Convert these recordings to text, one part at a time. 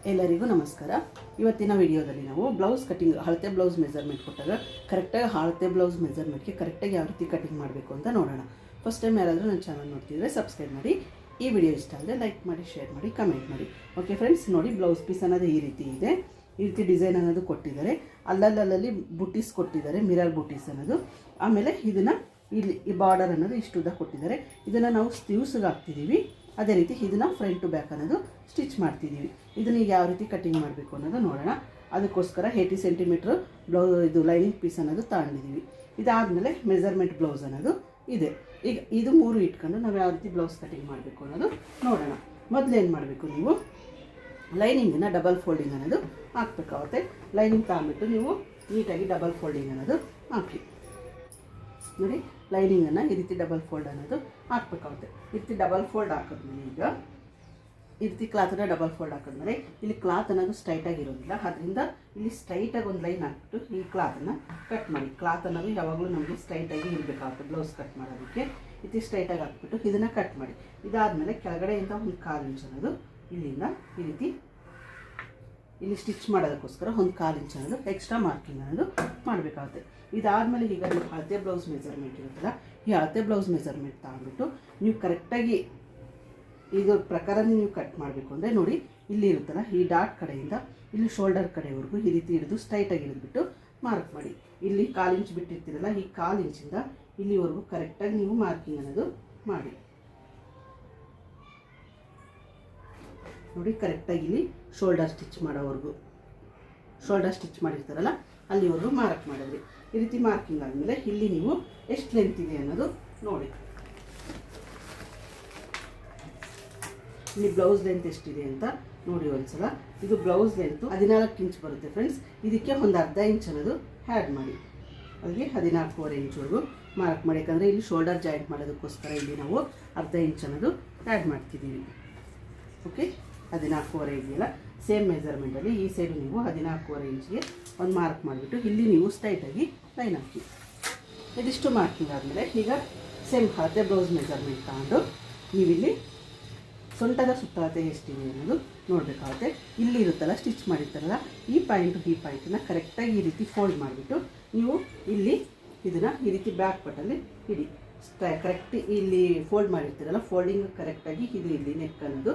ಎಲ್ಲರಿಗೂ ನಮಸ್ಕಾರ. ಇವತ್ತಿನ ವಿಡಿಯೋದಲ್ಲಿ ನಾವು ಬ್ಲೌಸ್ ಕಟಿಂಗ್ ಅಳತೆ ಬ್ಲೌಸ್ ಮೆಜರ್ಮೆಂಟ್ ಕೊಟ್ಟಾಗ ಕರೆಕ್ಟಾಗಿ ಅಳತೆ ಬ್ಲೌಸ್ ಮೆಜರ್ಮೆಂಟ್ಗೆ ಕರೆಕ್ಟಾಗಿ ಯಾವ ರೀತಿ ಕಟಿಂಗ್ ಮಾಡಬೇಕು ಅಂತ ನೋಡೋಣ. ಫಸ್ಟ್ ಟೈಮ್ ಯಾರಾದರೂ ನನ್ನ ಚಾನಲ್ ನೋಡ್ತಿದ್ರೆ ಸಬ್ಸ್ಕ್ರೈಬ್ ಮಾಡಿ. ಈ ವಿಡಿಯೋ ಇಷ್ಟ ಆದರೆ ಲೈಕ್ ಮಾಡಿ, ಶೇರ್ ಮಾಡಿ, ಕಮೆಂಟ್ ಮಾಡಿ. ಓಕೆ ಫ್ರೆಂಡ್ಸ್, ನೋಡಿ ಬ್ಲೌಸ್ ಪೀಸ್ ಅನ್ನೋದು ಈ ರೀತಿ ಇದೆ. ಈ ರೀತಿ ಡಿಸೈನ್ ಅನ್ನೋದು ಕೊಟ್ಟಿದ್ದಾರೆ. ಅಲ್ಲಲ್ಲಿ ಬುಟೀಸ್ ಕೊಟ್ಟಿದ್ದಾರೆ, ಮಿರರ್ ಬುಟೀಸ್ ಅನ್ನೋದು. ಆಮೇಲೆ ಇದನ್ನು ಇಲ್ಲಿ ಈ ಬಾರ್ಡರ್ ಅನ್ನೋದು ಇಷ್ಟು ಉದ್ದ ಕೊಟ್ಟಿದ್ದಾರೆ. ಇದನ್ನು ನಾವು ಸ್ಲೀವ್ಸ್ಗೆ ಹಾಕ್ತಿದ್ದೀವಿ. ಅದೇ ರೀತಿ ಇದನ್ನು ಫ್ರಂಟ್ ಟು ಬ್ಯಾಕ್ ಅನ್ನೋದು ಸ್ಟಿಚ್ ಮಾಡ್ತಿದ್ದೀವಿ. ಇದನ್ನು ಯಾವ ರೀತಿ ಕಟಿಂಗ್ ಮಾಡಬೇಕು ಅನ್ನೋದು ನೋಡೋಣ. ಅದಕ್ಕೋಸ್ಕರ 80 ಸೆಂಟಿಮೀಟ್ರ್ ಇದು ಲೈನಿಂಗ್ ಪೀಸ್ ಅನ್ನೋದು ತಗೊಂಡಿದ್ದೀವಿ. ಇದಾದಮೇಲೆ ಮೆಜರ್ಮೆಂಟ್ ಬ್ಲೌಸ್ ಅನ್ನೋದು ಇದೆ. ಈಗ ಇದು 3 ಇಟ್ಕೊಂಡು ನಾವು ಯಾವ ರೀತಿ ಬ್ಲೌಸ್ ಕಟಿಂಗ್ ಮಾಡಬೇಕು ಅನ್ನೋದು ನೋಡೋಣ. ಮೊದಲೇನು ಮಾಡಬೇಕು, ನೀವು ಲೈನಿಂಗನ್ನು ಡಬಲ್ ಫೋಲ್ಡಿಂಗ್ ಅನ್ನೋದು ಹಾಕಬೇಕಾಗುತ್ತೆ. ಲೈನಿಂಗ್ ತಗೊಂಬಿಟ್ಟು ನೀವು ನೀಟಾಗಿ ಡಬಲ್ ಫೋಲ್ಡಿಂಗ್ ಅನ್ನೋದು ಹಾಕಿ. ನೋಡಿ, ಲೈನಿಂಗನ್ನು ಈ ರೀತಿ ಡಬಲ್ ಫೋಲ್ಡ್ ಅನ್ನೋದು ಹಾಕಬೇಕಾಗುತ್ತೆ. ಈ ರೀತಿ ಡಬಲ್ ಫೋಲ್ಡ್ ಹಾಕಿದ್ಮೇಲೆ ಈಗ ಈ ರೀತಿ ಕ್ಲಾತನ್ನು ಡಬಲ್ ಫೋಲ್ಡ್ ಹಾಕಿದ್ಮೇಲೆ ಇಲ್ಲಿ ಕ್ಲಾತ್ ಅನ್ನೋದು ಸ್ಟ್ರೈಟಾಗಿರೋದಿಲ್ಲ. ಅದರಿಂದ ಇಲ್ಲಿ ಸ್ಟ್ರೈಟಾಗಿ ಒಂದು ಲೈನ್ ಹಾಕ್ಬಿಟ್ಟು ಈ ಕ್ಲಾತನ್ನು ಕಟ್ ಮಾಡಿ. ಕ್ಲಾತ್ ಅನ್ನೋದು ಯಾವಾಗಲೂ ನಮಗೆ ಸ್ಟ್ರೈಟಾಗಿ ಇರಬೇಕಾಗುತ್ತೆ ಬ್ಲೌಸ್ ಕಟ್ ಮಾಡೋದಕ್ಕೆ. ಈ ರೀತಿ ಸ್ಟ್ರೈಟಾಗಿ ಹಾಕ್ಬಿಟ್ಟು ಇದನ್ನು ಕಟ್ ಮಾಡಿ. ಇದಾದಮೇಲೆ ಕೆಳಗಡೆಯಿಂದ ಒಂದು 1/4 ಇಂಚ್ ಅನ್ನೋದು ಇಲ್ಲಿಂದ ಈ ರೀತಿ ಇಲ್ಲಿ ಸ್ಟಿಚ್ ಮಾಡೋದಕ್ಕೋಸ್ಕರ ಒಂದು 1/4 ಇಂಚ್ ಅನ್ನೋದು ಎಕ್ಸ್ಟ್ರಾ ಮಾರ್ಕಿಂಗ್ ಅನ್ನೋದು ಮಾಡಬೇಕಾಗುತ್ತೆ. ಇದಾದಮೇಲೆ ಈಗ ನೀವು ಅಳತೆ ಬ್ಲೌಸ್ ಮೆಜರ್ಮೆಂಟ್ ಇರುತ್ತಲ್ಲ, ಈ ಅಳತೆ ಬ್ಲೌಸ್ ಮೆಜರ್ಮೆಂಟ್ ತಗೊಂಡ್ಬಿಟ್ಟು ನೀವು ಕರೆಕ್ಟಾಗಿ ಇದು ಪ್ರಕಾರ ನೀವು ಕಟ್ ಮಾಡಬೇಕು ಅಂದರೆ ನೋಡಿ, ಇಲ್ಲಿ ಇರುತ್ತಲ್ಲ ಈ ಡಾಟ್ ಕಡೆಯಿಂದ ಇಲ್ಲಿ ಶೋಲ್ಡರ್ ಕಡೆವರೆಗೂ ಈ ರೀತಿ ಹಿಡಿದು ಸ್ಟ್ರೈಟಾಗಿ ಹಿಡಿದ್ಬಿಟ್ಟು ಮಾರ್ಕ್ ಮಾಡಿ. ಇಲ್ಲಿ 1/4 ಇಂಚ್ ಬಿಟ್ಟಿರ್ತೀರಲ್ಲ, ಈ 1/4 ಇಂಚಿಂದ ಇಲ್ಲಿವರೆಗೂ ಕರೆಕ್ಟಾಗಿ ನೀವು ಮಾರ್ಕಿಂಗ್ ಅನ್ನೋದು ಮಾಡಿ. ನೋಡಿ, ಕರೆಕ್ಟಾಗಿ ಇಲ್ಲಿ ಶೋಲ್ಡರ್ ಸ್ಟಿಚ್ ಮಾಡೋವರೆಗೂ, ಶೋಲ್ಡರ್ ಸ್ಟಿಚ್ ಮಾಡಿರ್ತಾರಲ್ಲ ಅಲ್ಲಿವರೆಗೂ ಮಾರ್ಕ್ ಮಾಡಿದ್ರಿ. ಈ ರೀತಿ ಮಾರ್ಕಿಂಗ್ ಆದಮೇಲೆ ಇಲ್ಲಿ ನೀವು ಎಷ್ಟು ಲೆಂತ್ ಇದೆ ಅನ್ನೋದು ನೋಡಿ. ಇಲ್ಲಿ ಬ್ಲೌಸ್ ಲೆಂತ್ ಎಷ್ಟಿದೆ ಅಂತ ನೋಡಿ ಒಂದ್ಸಲ. ಇದು ಬ್ಲೌಸ್ ಲೆಂತು 14 ಇಂಚ್ ಬರುತ್ತೆ ಫ್ರೆಂಡ್ಸ್. ಇದಕ್ಕೆ ಒಂದು ಅರ್ಧ ಇಂಚ್ ಅನ್ನೋದು ಆ್ಯಡ್ ಮಾಡಿ. ಅಲ್ಲಿಗೆ 14.5 ಇಂಚ್ವರೆಗೂ ಮಾರ್ಕ್ ಮಾಡಿ. ಯಾಕಂದರೆ ಇಲ್ಲಿ ಶೋಲ್ಡರ್ ಜಾಯಿಂಟ್ ಮಾಡೋದಕ್ಕೋಸ್ಕರ ಇಲ್ಲಿ ನಾವು ಅರ್ಧ ಇಂಚ್ ಅನ್ನೋದು ಆ್ಯಡ್ ಮಾಡ್ತಿದ್ದೀವಿ. ಓಕೆ, 14.5 ಇದೆಯಲ್ಲ, ಸೇಮ್ ಮೆಜರ್ಮೆಂಟಲ್ಲಿ ಈ ಸೈಡು ನೀವು 14.5 ಇಂಚ್ಗೆ ಒಂದು ಮಾರ್ಕ್ ಮಾಡಿಬಿಟ್ಟು ಇಲ್ಲಿ ನೀವು ಸ್ಟ್ರೈಟಾಗಿ ಲೈನ್ ಹಾಕಿ. ಇದಿಷ್ಟು ಮಾರ್ಕಿಂಗ್ ಆದಮೇಲೆ ಈಗ ಸೇಮ್ ಅಳತೆ ಬ್ಲೌಸ್ ಮೆಜರ್ಮೆಂಟ್ ತಗೊಂಡು ನೀವಿಲ್ಲಿ ಸೊಂಟದ ಸುತ್ತಳತೆ ಎಷ್ಟಿದೆ ಅನ್ನೋದು ನೋಡಬೇಕಾಗುತ್ತೆ. ಇಲ್ಲಿ ಇರುತ್ತಲ್ಲ ಸ್ಟಿಚ್ ಮಾಡಿರ್ತಾರಲ್ಲ, ಈ ಪಾಯಿಂಟನ್ನ ಕರೆಕ್ಟಾಗಿ ಈ ರೀತಿ ಫೋಲ್ಡ್ ಮಾಡಿಬಿಟ್ಟು ನೀವು ಇಲ್ಲಿ ಇದನ್ನು ಈ ರೀತಿ ಬ್ಯಾಕ್ ಪಟ್ಟಲ್ಲಿ ಇಡಿ. ಕರೆಕ್ಟ್ ಇಲ್ಲಿ ಫೋಲ್ಡ್ ಮಾಡಿರ್ತೀರಲ್ಲ, ಫೋಲ್ಡಿಂಗ್ ಕರೆಕ್ಟಾಗಿ ಇದು ಇಲ್ಲಿ ನೆಕ್ ಅನ್ನೋದು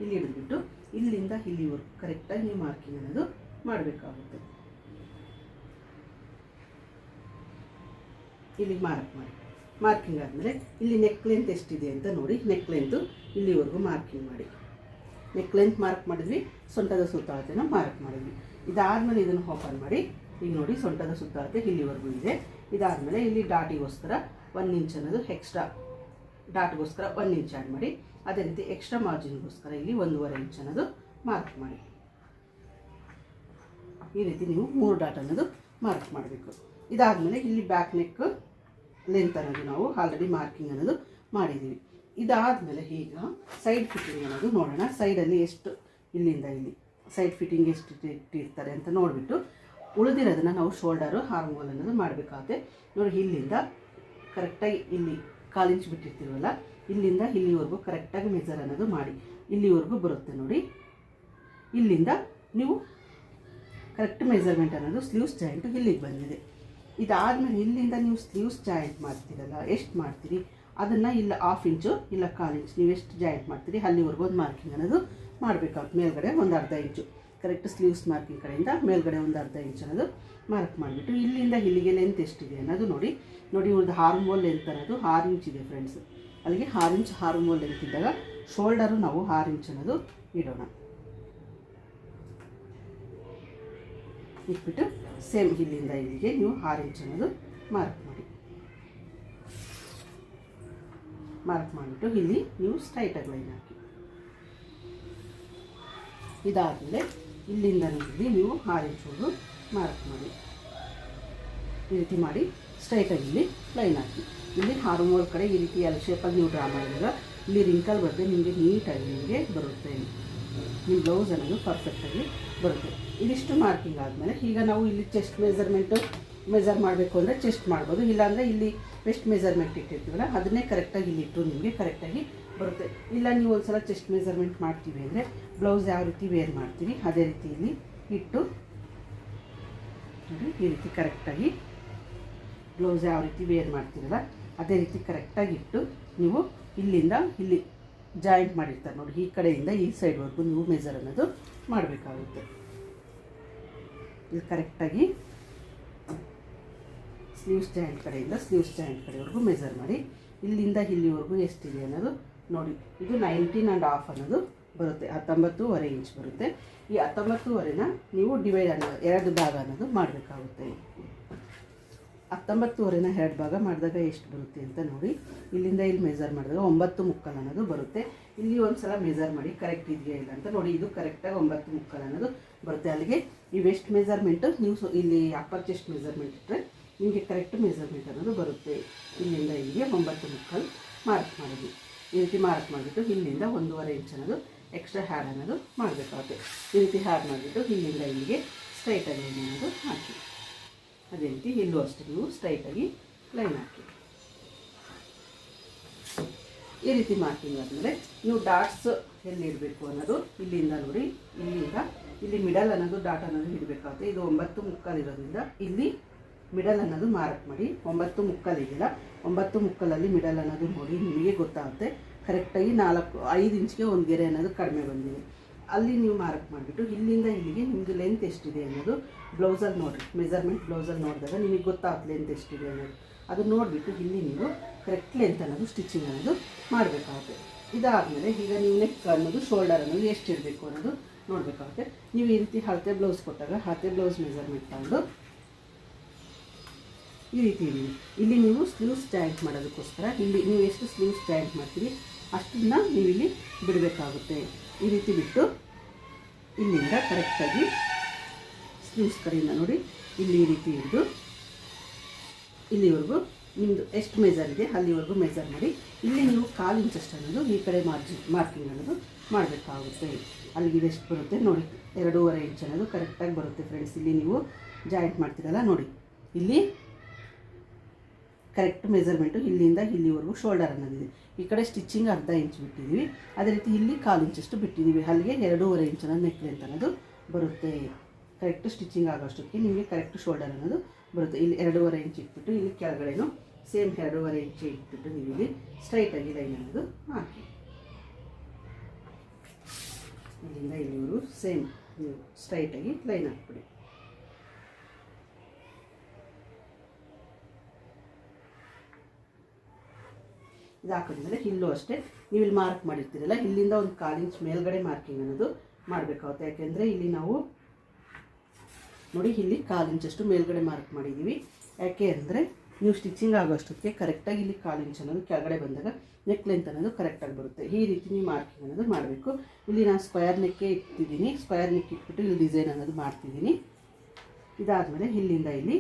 ಇಲ್ಲಿ ಹಿಡಿದ್ಬಿಟ್ಟು ಇಲ್ಲಿಂದ ಇಲ್ಲಿವರೆಗೂ ಕರೆಕ್ಟಾಗಿ ನೀವು ಮಾರ್ಕಿಂಗ್ ಅನ್ನೋದು ಮಾಡಬೇಕಾಗುತ್ತೆ. ಇಲ್ಲಿ ಮಾರ್ಕ್ ಮಾಡಿ. ಮಾರ್ಕಿಂಗ್ ಆದಮೇಲೆ ಇಲ್ಲಿ ನೆಕ್ ಲೆಂತ್ ಎಷ್ಟಿದೆ ಅಂತ ನೋಡಿ. ನೆಕ್ ಲೆಂತು ಇಲ್ಲಿವರೆಗೂ ಮಾರ್ಕಿಂಗ್ ಮಾಡಿ. ನೆಕ್ ಲೆಂತ್ ಮಾರ್ಕ್ ಮಾಡಿದ್ವಿ, ಸೊಂಟದ ಸುತ್ತಳತೆನ ಮಾರ್ಕ್ ಮಾಡಿದ್ವಿ. ಇದಾದಮೇಲೆ ಇದನ್ನು ಓಪನ್ ಮಾಡಿ. ಈಗ ನೋಡಿ, ಸೊಂಟದ ಸುತ್ತಳತೆ ಇಲ್ಲಿವರೆಗೂ ಇದೆ. ಇದಾದಮೇಲೆ ಇಲ್ಲಿ ಡಾಟಿಗೋಸ್ಕರ 1 ಇಂಚ್ ಅನ್ನೋದು ಎಕ್ಸ್ಟ್ರಾ, ಡಾಟ್ಗೋಸ್ಕರ 1 ಇಂಚ್ ಆ್ಯಡ್ ಮಾಡಿ. ಅದೇ ರೀತಿ ಎಕ್ಸ್ಟ್ರಾ ಮಾರ್ಜಿನ್ಗೋಸ್ಕರ ಇಲ್ಲಿ 1.5 ಇಂಚ್ ಅನ್ನೋದು ಮಾರ್ಕ್ ಮಾಡಿ. ಈ ರೀತಿ ನೀವು 3 ಡಾಟ್ ಅನ್ನೋದು ಮಾರ್ಕ್ ಮಾಡಬೇಕು. ಇದಾದಮೇಲೆ ಇಲ್ಲಿ ಬ್ಯಾಕ್ ನೆಕ್ ಲೆಂತ್ ಅನ್ನೋದು ನಾವು ಆಲ್ರೆಡಿ ಮಾರ್ಕಿಂಗ್ ಅನ್ನೋದು ಮಾಡಿದ್ದೀವಿ. ಇದಾದಮೇಲೆ ಈಗ ಸೈಡ್ ಫಿಟ್ಟಿಂಗ್ ಅನ್ನೋದು ನೋಡೋಣ. ಸೈಡಲ್ಲಿ ಎಷ್ಟು ಇಲ್ಲಿಂದ ಇಲ್ಲಿ ಸೈಡ್ ಫಿಟ್ಟಿಂಗ್ ಎಷ್ಟು ಇಟ್ಟಿರ್ತಾರೆ ಅಂತ ನೋಡಿಬಿಟ್ಟು ಉಳಿದಿರೋದನ್ನು ನಾವು ಶೋಲ್ಡರು ಆರ್ಮ್ ಅನ್ನೋದು ಮಾಡಬೇಕಾಗುತ್ತೆ. ನೋಡಿ, ಇಲ್ಲಿಂದ ಕರೆಕ್ಟಾಗಿ ಇಲ್ಲಿ 1/4 ಇಂಚ್ ಬಿಟ್ಟಿರ್ತೀವಲ್ಲ, ಇಲ್ಲಿಂದ ಇಲ್ಲಿವರೆಗೂ ಕರೆಕ್ಟಾಗಿ ಮೆಜರ್ ಅನ್ನೋದು ಮಾಡಿ. ಇಲ್ಲಿವರೆಗೂ ಬರುತ್ತೆ ನೋಡಿ. ಇಲ್ಲಿಂದ ನೀವು ಕರೆಕ್ಟ್ ಮೆಜರ್ಮೆಂಟ್ ಅನ್ನೋದು ಸ್ಲೀವ್ಸ್ ಜಾಯಿಂಟು ಇಲ್ಲಿಗೆ ಬಂದಿದೆ. ಇದಾದಮೇಲೆ ಇಲ್ಲಿಂದ ನೀವು ಸ್ಲೀವ್ಸ್ ಜಾಯಿಂಟ್ ಮಾಡ್ತೀರಲ್ಲ, ಎಷ್ಟು ಮಾಡ್ತೀರಿ ಅದನ್ನು ಇಲ್ಲ 1/2 ಇಂಚು ಇಲ್ಲ 1/4 ಇಂಚ್ ನೀವು ಎಷ್ಟು ಜಾಯಿಂಟ್ ಮಾಡ್ತೀರಿ ಅಲ್ಲಿವರೆಗೂ ಒಂದು ಮಾರ್ಕಿಂಗ್ ಅನ್ನೋದು ಮಾಡಬೇಕಾಗುತ್ತೆ. ಮೇಲ್ಗಡೆ ಒಂದು ಅರ್ಧ ಇಂಚು ಕರೆಕ್ಟ್ ಸ್ಲೀವ್ಸ್ ಮಾರ್ಕಿಂಗ್ ಕಡೆಯಿಂದ ಮೇಲ್ಗಡೆ ಒಂದು ಅರ್ಧ ಇಂಚ್ ಅನ್ನೋದು ಮಾರ್ಕ್ ಮಾಡಿಬಿಟ್ಟು ಇಲ್ಲಿಂದ ಇಲ್ಲಿಗೆ ಲೆಂತ್ ಎಷ್ಟಿದೆ ಅನ್ನೋದು ನೋಡಿ. ನೋಡಿ, ಒಂದು ಹಾರ್ಮೋಲ್ ಲೆಂತ್ ಅನ್ನೋದು 6 ಇಂಚ್ ಇದೆ ಫ್ರೆಂಡ್ಸ್. ಅಲ್ಲಿಗೆ 6 ಇಂಚ್ ಹಾರ್ಮೋಲ್ ಲೆಂತ್ ಇದ್ದಾಗ ಶೋಲ್ಡರು ನಾವು 6 ಇಂಚ್ ಅನ್ನೋದು ಇಡೋಣ. ಇಟ್ಬಿಟ್ಟು ಸೇಮ್ ಇಲ್ಲಿಂದ ಇಲ್ಲಿಗೆ ನೀವು 6 ಇಂಚ್ ಅನ್ನೋದು ಮಾರ್ಕ್ ಮಾಡಿ. ಮಾರ್ಕ್ ಮಾಡಿಬಿಟ್ಟು ಇಲ್ಲಿ ನೀವು ಸ್ಟ್ರೈಟಾಗಿ ಲೈನ್ ಹಾಕಿ. ಇದಾದಮೇಲೆ ಇಲ್ಲಿಂದ ಇಲ್ಲಿ ನೀವು 6 ಇಂಚ್ವರೆಗೂ ಮಾರ್ಕ್ ಮಾಡಿ. ಈ ರೀತಿ ಮಾಡಿ ಸ್ಟ್ರೈಟಾಗಿ ಇಲ್ಲಿ ಲೈನ್ ಹಾಕಿ. ಇಲ್ಲಿ ಹಾರ್ಮೋಲ್ ಕಡೆ ಈ ರೀತಿ ಎಲ್ ಶೇಪಲ್ಲಿ ನೀವು ಡ್ರಾ ಮಾಡಿದಾಗ ಇಲ್ಲಿ ರಿಂಕಲ್ ಬರುತ್ತೆ, ನಿಮಗೆ ನೀಟಾಗಿ ನಿಮಗೆ ಬರುತ್ತೆ. ನಿಮ್ಮ ಬ್ಲೌಸ್ ಅನ್ನೋದು ಪರ್ಫೆಕ್ಟಾಗಿ ಬರುತ್ತೆ. ಇದಿಷ್ಟು ಮಾರ್ಕಿಂಗ್ ಆದಮೇಲೆ ಈಗ ನಾವು ಇಲ್ಲಿ ಚೆಸ್ಟ್ ಮೆಜರ್ ಮಾಡಬೇಕು ಅಂದರೆ ಚೆಸ್ಟ್ ಮಾಡ್ಬೋದು. ಇಲ್ಲಾಂದರೆ ಇಲ್ಲಿ ವೆಸ್ಟ್ ಮೆಜರ್ಮೆಂಟ್ ಇಟ್ಟಿರ್ತೀವಲ್ಲ ಅದನ್ನೇ ಕರೆಕ್ಟಾಗಿ ಇಲ್ಲಿ ಇಟ್ಟು ನಿಮಗೆ ಕರೆಕ್ಟಾಗಿ ಬರುತ್ತೆ. ಇಲ್ಲ ನೀವು ಒಂದ್ಸಲ ಚೆಸ್ಟ್ ಮೆಜರ್ಮೆಂಟ್ ಮಾಡ್ತೀವಿ ಅಂದರೆ ಬ್ಲೌಸ್ ಯಾವ ರೀತಿ ವೇರ್ ಮಾಡ್ತೀವಿ ಅದೇ ರೀತಿ ಇಲ್ಲಿ ಇಟ್ಟು ನೋಡಿ, ಈ ರೀತಿ ಕರೆಕ್ಟಾಗಿ ಬ್ಲೌಸ್ ಯಾವ ರೀತಿ ವೇರ್ ಮಾಡ್ತೀರಲ್ಲ ಅದೇ ರೀತಿ ಕರೆಕ್ಟಾಗಿ ಇಟ್ಟು ನೀವು ಇಲ್ಲಿಂದ ಇಲ್ಲಿ ಜಾಯಿಂಟ್ ಮಾಡಿರ್ತಾರೆ ನೋಡಿ, ಈ ಕಡೆಯಿಂದ ಈ ಸೈಡ್ವರೆಗೂ ನೀವು ಮೆಜರ್ ಅನ್ನೋದು ಮಾಡಬೇಕಾಗುತ್ತೆ. ಇಲ್ಲಿ ಕರೆಕ್ಟಾಗಿ ಸ್ಲೀವ್ಸ್ ಜಾಯಿಂಟ್ ಕಡೆಯಿಂದ ಸ್ಲೀವ್ಸ್ ಜಾಯಿಂಟ್ ಕಡೆವರೆಗೂ ಮೆಜರ್ ಮಾಡಿ ಇಲ್ಲಿಂದ ಇಲ್ಲಿವರೆಗೂ ಎಷ್ಟಿದೆ ಅನ್ನೋದು ನೋಡಿ. ಇದು 19.5 ಅನ್ನೋದು ಬರುತ್ತೆ, 19.5 ಇಂಚ್ ಬರುತ್ತೆ. ಈ 19.5ನ ನೀವು ಡಿವೈಡ್ ಅನ್ನೋದು 2 ಭಾಗ ಅನ್ನೋದು ಮಾಡಬೇಕಾಗುತ್ತೆ. 19.5ನ 2 ಭಾಗ ಮಾಡಿದಾಗ ಎಷ್ಟು ಬರುತ್ತೆ ಅಂತ ನೋಡಿ. ಇಲ್ಲಿಂದ ಇಲ್ಲಿ ಮೆಜರ್ ಮಾಡಿದಾಗ 9.75 ಅನ್ನೋದು ಬರುತ್ತೆ. ಇಲ್ಲಿ ಒಂದು ಸಲ ಮೆಜರ್ ಮಾಡಿ ಕರೆಕ್ಟ್ ಇದೆಯಾ ಇಲ್ಲ ಅಂತ ನೋಡಿ. ಇದು ಕರೆಕ್ಟಾಗಿ 9.75 ಅನ್ನೋದು ಬರುತ್ತೆ. ಅಲ್ಲಿಗೆ ಈ ವೆಸ್ಟ್ ಮೆಜರ್ಮೆಂಟು ನೀವು ಇಲ್ಲಿ ಅಪ್ಪರ್ ಚೆಸ್ಟ್ ಮೆಜರ್ಮೆಂಟ್ ಇಟ್ಟರೆ ನಿಮಗೆ ಕರೆಕ್ಟ್ ಮೆಜರ್ಮೆಂಟ್ ಅನ್ನೋದು ಬರುತ್ತೆ. ಇಲ್ಲಿಂದ ಇಲ್ಲಿಗೆ 9.75 ಮಾರ್ಕ್ ಮಾಡೋದು. ಈ ರೀತಿ ಮಾರ್ಕ್ ಮಾಡಿಬಿಟ್ಟು ಇಲ್ಲಿಂದ 1.5 ಇಂಚ್ ಅನ್ನೋದು ಎಕ್ಸ್ಟ್ರಾ ಹ್ಯಾಡ್ ಅನ್ನೋದು ಮಾಡಬೇಕಾಗುತ್ತೆ. ಈ ರೀತಿ ಹ್ಯಾಡ್ ಮಾಡಿಬಿಟ್ಟು ಇಲ್ಲಿಂದ ಇಲ್ಲಿಗೆ ಸ್ಟ್ರೈಟಾಗಿ ಲೈನ್ ಅನ್ನೋದು ಹಾಕಿ. ಅದೇ ರೀತಿ ಇಲ್ಲೂ ಅಷ್ಟೇ ನೀವು ಸ್ಟ್ರೈಟಾಗಿ ಲೈನ್ ಹಾಕಿ. ಈ ರೀತಿ ಮಾರ್ಕಿಂಗ್ ಆದಮೇಲೆ ನೀವು ಡಾಟ್ಸ್ ಎಲ್ಲಿ ಇಡಬೇಕು ಅನ್ನೋದು ಇಲ್ಲಿಂದ ನೋಡಿ, ಇಲ್ಲಿಂದ ಇಲ್ಲಿ ಮಿಡಲ್ ಅನ್ನೋದು ಡಾಟ್ ಅನ್ನೋದು ಇಡಬೇಕಾಗುತ್ತೆ. ಇದು 9.75 ಇರೋದ್ರಿಂದ ಇಲ್ಲಿ ಮಿಡಲ್ ಅನ್ನೋದು ಮಾರ್ಕ್ ಮಾಡಿ. 9.75 ಇದೆಯಲ್ಲ, 9.75 ಮಿಡಲ್ ಅನ್ನೋದು ನೋಡಿ ನಿಮಗೆ ಗೊತ್ತಾಗುತ್ತೆ. ಕರೆಕ್ಟಾಗಿ 5 ಇಂಚ್ಗೆ ಒಂದು ಗೆರೆ ಅನ್ನೋದು ಕಡಿಮೆ ಬಂದಿದೆ. ಅಲ್ಲಿ ನೀವು ಮಾರ್ಕ್ ಮಾಡಿಬಿಟ್ಟು ಇಲ್ಲಿಂದ ಇಲ್ಲಿಗೆ ನಿಮ್ಮದು ಲೆಂತ್ ಎಷ್ಟಿದೆ ಅನ್ನೋದು ಬ್ಲೌಸಲ್ಲಿ ನೋಡಿರಿ. ಮೆಜರ್ಮೆಂಟ್ ಬ್ಲೌಸಲ್ಲಿ ನೋಡಿದಾಗ ನಿಮಗೆ ಗೊತ್ತಾಗುತ್ತೆ ಲೆಂತ್ ಎಷ್ಟಿದೆ ಅನ್ನೋದು. ಅದು ನೋಡಿಬಿಟ್ಟು ಇಲ್ಲಿ ನೀವು ಕರೆಕ್ಟ್ ಲೆಂತ್ ಅನ್ನೋದು ಸ್ಟಿಚಿಂಗ್ ಅನ್ನೋದು ಮಾಡಬೇಕಾಗುತ್ತೆ. ಇದಾದಮೇಲೆ ಈಗ ನೀವು ನೆಕ್ ಅನ್ನೋದು ಶೋಲ್ಡರ್ ಅನ್ನೋದು ಎಷ್ಟಿರಬೇಕು ಅನ್ನೋದು ನೋಡಬೇಕಾಗುತ್ತೆ. ನೀವು ಈ ರೀತಿ ಹಳತೆ ಬ್ಲೌಸ್ ಕೊಟ್ಟಾಗ ಹಳತೆ ಬ್ಲೌಸ್ ಮೆಜರ್ಮೆಂಟ್ ತಗೊಂಡು ಈ ರೀತಿ ಇಲ್ಲಿ ನೀವು ಸ್ಲೀವ್ಸ್ ಜಾಯಿಂಟ್ ಮಾಡೋದಕ್ಕೋಸ್ಕರ ಇಲ್ಲಿ ನೀವು ಎಷ್ಟು ಸ್ಲೀವ್ಸ್ ಜಾಯಿಂಟ್ ಮಾಡ್ತೀರಿ ಅಷ್ಟನ್ನ ನೀವು ಇಲ್ಲಿ ಬಿಡಬೇಕಾಗುತ್ತೆ. ಈ ರೀತಿ ಬಿಟ್ಟು ಇಲ್ಲಿಂದ ಕರೆಕ್ಟಾಗಿ ಸ್ಲೀವ್ಸ್ ಕಡೆಯಿಂದ ನೋಡಿ ಇಲ್ಲಿ ಈ ರೀತಿ ಹಿಡಿದು ಇಲ್ಲಿವರೆಗೂ ನಿಮ್ಮದು ಎಷ್ಟು ಮೆಜರ್ ಇದೆ ಅಲ್ಲಿವರೆಗೂ ಮೆಜರ್ ಮಾಡಿ. ಇಲ್ಲಿ ನೀವು 1/4 ಇಂಚಷ್ಟು ಅನ್ನೋದು ಈ ಕಡೆ ಮಾರ್ಕಿಂಗ್ ಅನ್ನೋದು ಮಾಡಬೇಕಾಗುತ್ತೆ. ಅಲ್ಲಿಗೆ ಇದೆಷ್ಟು ಬರುತ್ತೆ ನೋಡಿ, 2.5 ಇಂಚ್ ಅನ್ನೋದು ಕರೆಕ್ಟಾಗಿ ಬರುತ್ತೆ ಫ್ರೆಂಡ್ಸ್. ಇಲ್ಲಿ ನೀವು ಜಾಯಿಂಟ್ ಮಾಡ್ತೀರಲ್ಲ ನೋಡಿ, ಇಲ್ಲಿ ಕರೆಕ್ಟ್ ಮೆಜರ್ಮೆಂಟು ಇಲ್ಲಿಂದ ಇಲ್ಲಿವರೆಗೂ ಶೋಲ್ಡರ್ ಅನ್ನೋದಿದೆ. ಈ ಕಡೆ ಸ್ಟಿಚಿಂಗ್ 1/2 ಇಂಚ್ ಬಿಟ್ಟಿದ್ದೀವಿ, ಅದೇ ರೀತಿ ಇಲ್ಲಿ 1/4 ಇಂಚಷ್ಟು ಬಿಟ್ಟಿದ್ದೀವಿ. ಅಲ್ಲಿಗೆ 2.5 ಇಂಚ್ ಅನ್ನೋದು ನೆಕ್ ಲೆಂತ್ ಅನ್ನೋದು ಬರುತ್ತೆ. ಕರೆಕ್ಟು ಸ್ಟಿಚಿಂಗ್ ಆಗೋಷ್ಟಕ್ಕೆ ನಿಮಗೆ ಕರೆಕ್ಟ್ ಶೋಲ್ಡರ್ ಅನ್ನೋದು ಬರುತ್ತೆ. ಇಲ್ಲಿ 2.5 ಇಂಚ್ ಇಟ್ಬಿಟ್ಟು ಇಲ್ಲಿ ಕೆಳಗಡೆನೂ ಸೇಮ್ 2.5 ಇಂಚ್ ಇಟ್ಬಿಟ್ಟು ನೀವು ಇಲ್ಲಿ ಸ್ಟ್ರೈಟಾಗಿ ಲೈನ್ ಅನ್ನೋದು ಹಾಕಿ. ಇಲ್ಲಿಂದ ಇಲ್ಲಿವರೆಗೂ ಸೇಮ್ ನೀವು ಸ್ಟ್ರೈಟಾಗಿ ಲೈನ್ ಹಾಕ್ಬಿಡಿ. ಇದು ಹಾಕಿದ್ಮೇಲೆ ಇಲ್ಲೂ ಅಷ್ಟೇ ನೀವು ಇಲ್ಲಿ ಮಾರ್ಕ್ ಮಾಡಿರ್ತೀರಲ್ಲ, ಇಲ್ಲಿಂದ ಒಂದು 1/4 ಇಂಚ್ ಮೇಲ್ಗಡೆ ಮಾರ್ಕಿಂಗ್ ಅನ್ನೋದು ಮಾಡಬೇಕಾಗುತ್ತೆ. ಯಾಕೆಂದರೆ ಇಲ್ಲಿ ನಾವು ನೋಡಿ ಇಲ್ಲಿ 1/4 ಇಂಚಷ್ಟು ಮೇಲ್ಗಡೆ ಮಾರ್ಕ್ ಮಾಡಿದ್ದೀವಿ. ಯಾಕೆ ಅಂದರೆ ನೀವು ಸ್ಟಿಚಿಂಗ್ ಆಗೋಷ್ಟಕ್ಕೆ ಕರೆಕ್ಟಾಗಿ ಇಲ್ಲಿ 1/4 ಇಂಚ್ ಅನ್ನೋದು ಕೆಳಗಡೆ ಬಂದಾಗ ನೆಕ್ ಲೆಂತ್ ಅನ್ನೋದು ಕರೆಕ್ಟಾಗಿ ಬರುತ್ತೆ. ಈ ರೀತಿ ನೀವು ಮಾರ್ಕಿಂಗ್ ಅನ್ನೋದು ಮಾಡಬೇಕು. ಇಲ್ಲಿ ನಾನು ಸ್ಕ್ವೇರ್ ನೆಕ್ಕೆ ಇಟ್ಟಿದ್ದೀನಿ, ಸ್ಕ್ವೇರ್ ನೆಕ್ ಇಟ್ಬಿಟ್ಟು ಇಲ್ಲಿ ಡಿಸೈನ್ ಅನ್ನೋದು ಮಾಡ್ತಿದ್ದೀನಿ. ಇದಾದಮೇಲೆ ಇಲ್ಲಿಂದ ಇಲ್ಲಿ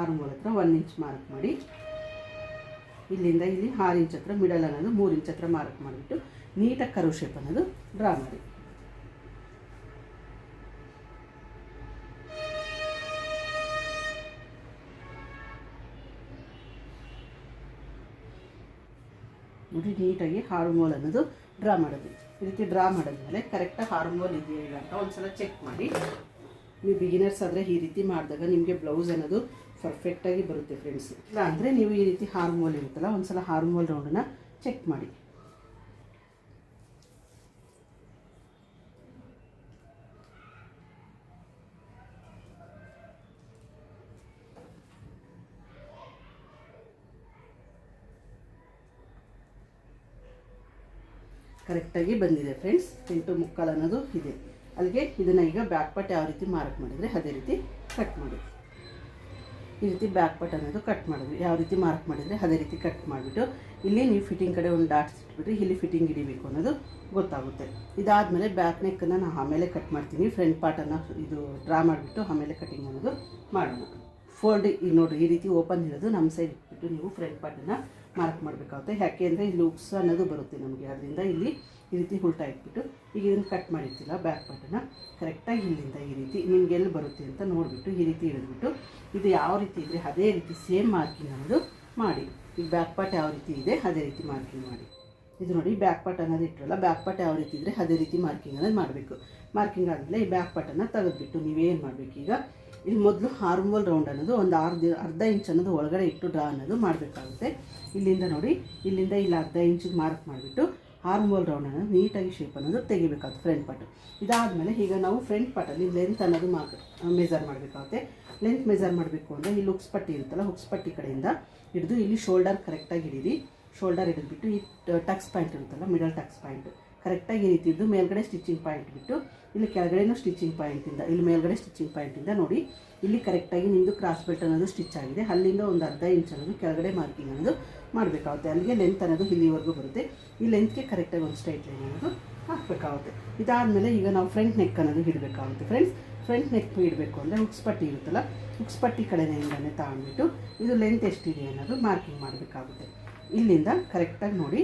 ಆರ್ಮ್ಹೋಲ್ ಹತ್ರ 1 ಇಂಚ್ ಮಾರ್ಕ್ ಮಾಡಿ, ಇಲ್ಲಿಂದ ಇಲ್ಲಿ 6 ಇಂಚ್ ಹತ್ರ ಮಿಡಲ್ ಅನ್ನೋದು 3 ಇಂಚ್ ಹತ್ರ ಮಾರ್ಕ್ ಮಾಡಿಬಿಟ್ಟು ನೀಟಾಗಿ ಕರ್ವ್ ಶೇಪ್ ಅನ್ನೋದು ಡ್ರಾ ಮಾಡಿ. ನೋಡಿ ನೀಟಾಗಿ ಆರ್ಮ್ಹೋಲ್ ಅನ್ನೋದು ಡ್ರಾ ಮಾಡೋದು. ಈ ರೀತಿ ಡ್ರಾ ಮಾಡಿದ್ಮೇಲೆ ಕರೆಕ್ಟಾಗಿ ಆರ್ಮ್ಹೋಲ್ ಇದೆಯಾ ಇಲ್ಲ ಅಂತ ಒಂದ್ಸಲ ಚೆಕ್ ಮಾಡಿ. ನೀವು ಬಿಗಿನರ್ಸ್ ಆದರೆ ಈ ರೀತಿ ಮಾಡಿದಾಗ ನಿಮಗೆ ಬ್ಲೌಸ್ ಅನ್ನೋದು ಪರ್ಫೆಕ್ಟಾಗಿ ಬರುತ್ತೆ ಫ್ರೆಂಡ್ಸ್. ಇಲ್ಲ ಅಂದರೆ ನೀವು ಈ ರೀತಿ ಆರ್ಮ್ಹೋಲ್ ಇರುತ್ತಲ್ಲ ಒಂದ್ಸಲ ಆರ್ಮ್ಹೋಲ್ ರೌಂಡನ್ನ ಚೆಕ್ ಮಾಡಿ. ಕರೆಕ್ಟಾಗಿ ಬಂದಿದೆ ಫ್ರೆಂಡ್ಸ್. 8.75 ಅನ್ನೋದು ಇದೆ. ಅಲ್ಲಿಗೆ ಇದನ್ನು ಈಗ ಬ್ಯಾಕ್ ಪಾರ್ಟ್ ಯಾವ ರೀತಿ ಮಾರ್ಕ್ ಮಾಡಿದರೆ ಅದೇ ರೀತಿ ಕಟ್ ಮಾಡಿ. ಈ ರೀತಿ ಬ್ಯಾಕ್ ಪಾರ್ಟ್ ಅನ್ನೋದು ಕಟ್ ಮಾಡಿದ್ವಿ. ಯಾವ ರೀತಿ ಮಾರ್ಕ್ ಮಾಡಿದರೆ ಅದೇ ರೀತಿ ಕಟ್ ಮಾಡಿಬಿಟ್ಟು ಇಲ್ಲಿ ನೀವು ಫಿಟ್ಟಿಂಗ್ ಕಡೆ ಒಂದು ಡಾಟ್ಸ್ ಇಟ್ಬಿಟ್ಟು ಇಲ್ಲಿ ಫಿಟ್ಟಿಂಗ್ ಹಿಡಿಬೇಕು ಅನ್ನೋದು ಗೊತ್ತಾಗುತ್ತೆ. ಇದಾದಮೇಲೆ ಬ್ಯಾಕ್ ನೆಕ್ಕನ್ನು ನಾನು ಆಮೇಲೆ ಕಟ್ ಮಾಡ್ತೀನಿ. ಫ್ರಂಟ್ ಪಾರ್ಟನ್ನು ಇದು ಡ್ರಾ ಮಾಡಿಬಿಟ್ಟು ಆಮೇಲೆ ಕಟಿಂಗ್ ಅನ್ನೋದು ಮಾಡೋಣ. ಫೋಲ್ಡ್ ಈಗ ನೋಡಿರಿ ಈ ರೀತಿ ಓಪನ್ ಇರೋದು ನಮ್ಮ ಸೈಡ್ ಇಟ್ಬಿಟ್ಟು ನೀವು ಫ್ರಂಟ್ ಪಾರ್ಟನ್ನು ಮಾರ್ಕ್ ಮಾಡಬೇಕಾಗುತ್ತೆ. ಯಾಕೆ ಅಂದರೆ ಇಲ್ಲಿ ಉಕ್ಸ್ ಅನ್ನೋದು ಬರುತ್ತೆ ನಮಗೆ, ಅದರಿಂದ ಇಲ್ಲಿ ಈ ರೀತಿ ಉಲ್ಟಾ ಇಟ್ಬಿಟ್ಟು ಈಗ ಇದನ್ನು ಕಟ್ ಮಾಡಿರ್ತಿಲ್ಲ ಬ್ಯಾಕ್ ಪಾರ್ಟನ್ನು ಕರೆಕ್ಟಾಗಿ ಇಲ್ಲಿಂದ ಈ ರೀತಿ ನಿಮ್ಗೆ ಎಲ್ಲಿ ಬರುತ್ತೆ ಅಂತ ನೋಡಿಬಿಟ್ಟು ಈ ರೀತಿ ಹಿಡಿದ್ಬಿಟ್ಟು ಇದು ಯಾವ ರೀತಿ ಇದ್ದರೆ ಅದೇ ರೀತಿ ಸೇಮ್ ಮಾರ್ಕಿಂಗ್ ಅನ್ನೋದು ಮಾಡಿ. ಈಗ ಬ್ಯಾಕ್ ಪಾರ್ಟ್ ಯಾವ ರೀತಿ ಇದೆ ಅದೇ ರೀತಿ ಮಾರ್ಕಿಂಗ್ ಮಾಡಿ. ಇದು ನೋಡಿ ಬ್ಯಾಕ್ ಪಾರ್ಟ್ ಅನ್ನೋದು ಇಟ್ಟರಲ್ಲ, ಬ್ಯಾಕ್ ಪಾರ್ಟ್ ಯಾವ ರೀತಿ ಇದ್ದರೆ ಅದೇ ರೀತಿ ಮಾರ್ಕಿಂಗ್ ಅನ್ನೋದು ಮಾಡಬೇಕು. ಮಾರ್ಕಿಂಗ್ ಆದಮೇಲೆ ಈ ಬ್ಯಾಕ್ ಪಾರ್ಟನ್ನು ತೆಗೆದುಬಿಟ್ಟು ನೀವೇನು ಮಾಡಬೇಕು, ಈಗ ಇಲ್ಲಿ ಮೊದಲು ಆರ್ಮ್ ರೌಂಡ್ ಅನ್ನೋದು ಒಂದು ಅರ್ಧ ಇಂಚ್ ಅನ್ನೋದು ಒಳಗಡೆ ಇಟ್ಟು ಡ್ರಾ ಅನ್ನೋದು ಮಾಡಬೇಕಾಗುತ್ತೆ. ಇಲ್ಲಿಂದ ನೋಡಿ, ಇಲ್ಲಿಂದ ಇಲ್ಲಿ ಅರ್ಧ ಇಂಚಿಗೆ ಮಾರ್ಕ್ ಮಾಡಿಬಿಟ್ಟು ಆರ್ಮ್ ರೌಂಡ್ ಅನ್ನೋದು ನೀಟಾಗಿ ಶೇಪ್ ಅನ್ನೋದು ತೆಗಿಬೇಕಾಗುತ್ತೆ ಫ್ರಂಟ್ ಪಾರ್ಟ್. ಇದಾದಮೇಲೆ ಈಗ ನಾವು ಫ್ರಂಟ್ ಪಾರ್ಟಲ್ಲಿ ಲೆಂತ್ ಅನ್ನೋದು ಮೆಜರ್ ಮಾಡಬೇಕಾಗುತ್ತೆ. ಲೆಂತ್ ಮೆಜರ್ ಮಾಡಬೇಕು ಅಂದರೆ ಇಲ್ಲಿ ಹುಕ್ಸ್ ಪಟ್ಟಿ ಇರುತ್ತಲ್ಲ, ಹುಕ್ಸ್ ಪಟ್ಟಿ ಕಡೆಯಿಂದ ಹಿಡಿದು ಇಲ್ಲಿ ಶೋಲ್ಡರ್ ಕರೆಕ್ಟಾಗಿ ಹಿಡೀರಿ. ಶೋಲ್ಡರ್ ಹಿಡಿದ್ಬಿಟ್ಟು ಈ ಟಕ್ಸ್ ಪಾಯಿಂಟ್ ಇರುತ್ತಲ್ಲ, ಮಿಡಲ್ ಟಕ್ಸ್ ಪಾಯಿಂಟ್ ಕರೆಕ್ಟಾಗಿ ಈ ರೀತಿ ಇದ್ದು ಮೇಲ್ಗಡೆ ಸ್ಟಿಚಿಂಗ್ ಪಾಯಿಂಟ್ ಬಿಟ್ಟು ಇಲ್ಲಿ ಕೆಳಗಡೆನೂ ಸ್ಟಿಚಿಂಗ್ ಪಾಯಿಂಟಿಂದ ಇಲ್ಲಿ ಮೇಲ್ಗಡೆ ಸ್ಟಿಚಿಂಗ್ ಪಾಯಿಂಟಿಂದ ನೋಡಿ ಇಲ್ಲಿ ಕರೆಕ್ಟಾಗಿ ನಿಮ್ಮದು ಕ್ರಾಸ್ ಬೆಲ್ಟ್ ಅನ್ನೋದು ಸ್ಟಿಚ್ ಆಗಿದೆ. ಅಲ್ಲಿಂದ ಒಂದು ಅರ್ಧ ಇಂಚ್ ಅನ್ನೋದು ಕೆಳಗಡೆ ಮಾರ್ಕಿಂಗ್ ಅನ್ನೋದು ಮಾಡಬೇಕಾಗುತ್ತೆ. ಅಲ್ಲಿಗೆ ಲೆಂತ್ ಅನ್ನೋದು ಇಲ್ಲಿವರೆಗೂ ಬರುತ್ತೆ. ಈ ಲೆಂತ್ಗೆ ಕರೆಕ್ಟಾಗಿ ಒಂದು ಸ್ಟ್ರೈಟ್ ಲೈನ್ ಅನ್ನೋದು ಹಾಕಬೇಕಾಗುತ್ತೆ. ಇದಾದಮೇಲೆ ಈಗ ನಾವು ಫ್ರಂಟ್ ನೆಕ್ ಅನ್ನೋದು ಇಡಬೇಕಾಗುತ್ತೆ ಫ್ರೆಂಡ್ಸ್. ಫ್ರಂಟ್ ನೆಕ್ ಇಡಬೇಕು ಅಂದರೆ ಹುಕ್ಸ್ ಪಟ್ಟಿ ಇರುತ್ತಲ್ಲ, ಹುಕ್ಸ್ ಪಟ್ಟಿ ಕಡೆಯಿಂದನೇ ತಗೊಂಡ್ಬಿಟ್ಟು ಇದು ಲೆಂತ್ ಎಷ್ಟಿದೆ ಅನ್ನೋದು ಮಾರ್ಕಿಂಗ್ ಮಾಡಬೇಕಾಗುತ್ತೆ. ಇಲ್ಲಿಂದ ಕರೆಕ್ಟಾಗಿ ನೋಡಿ,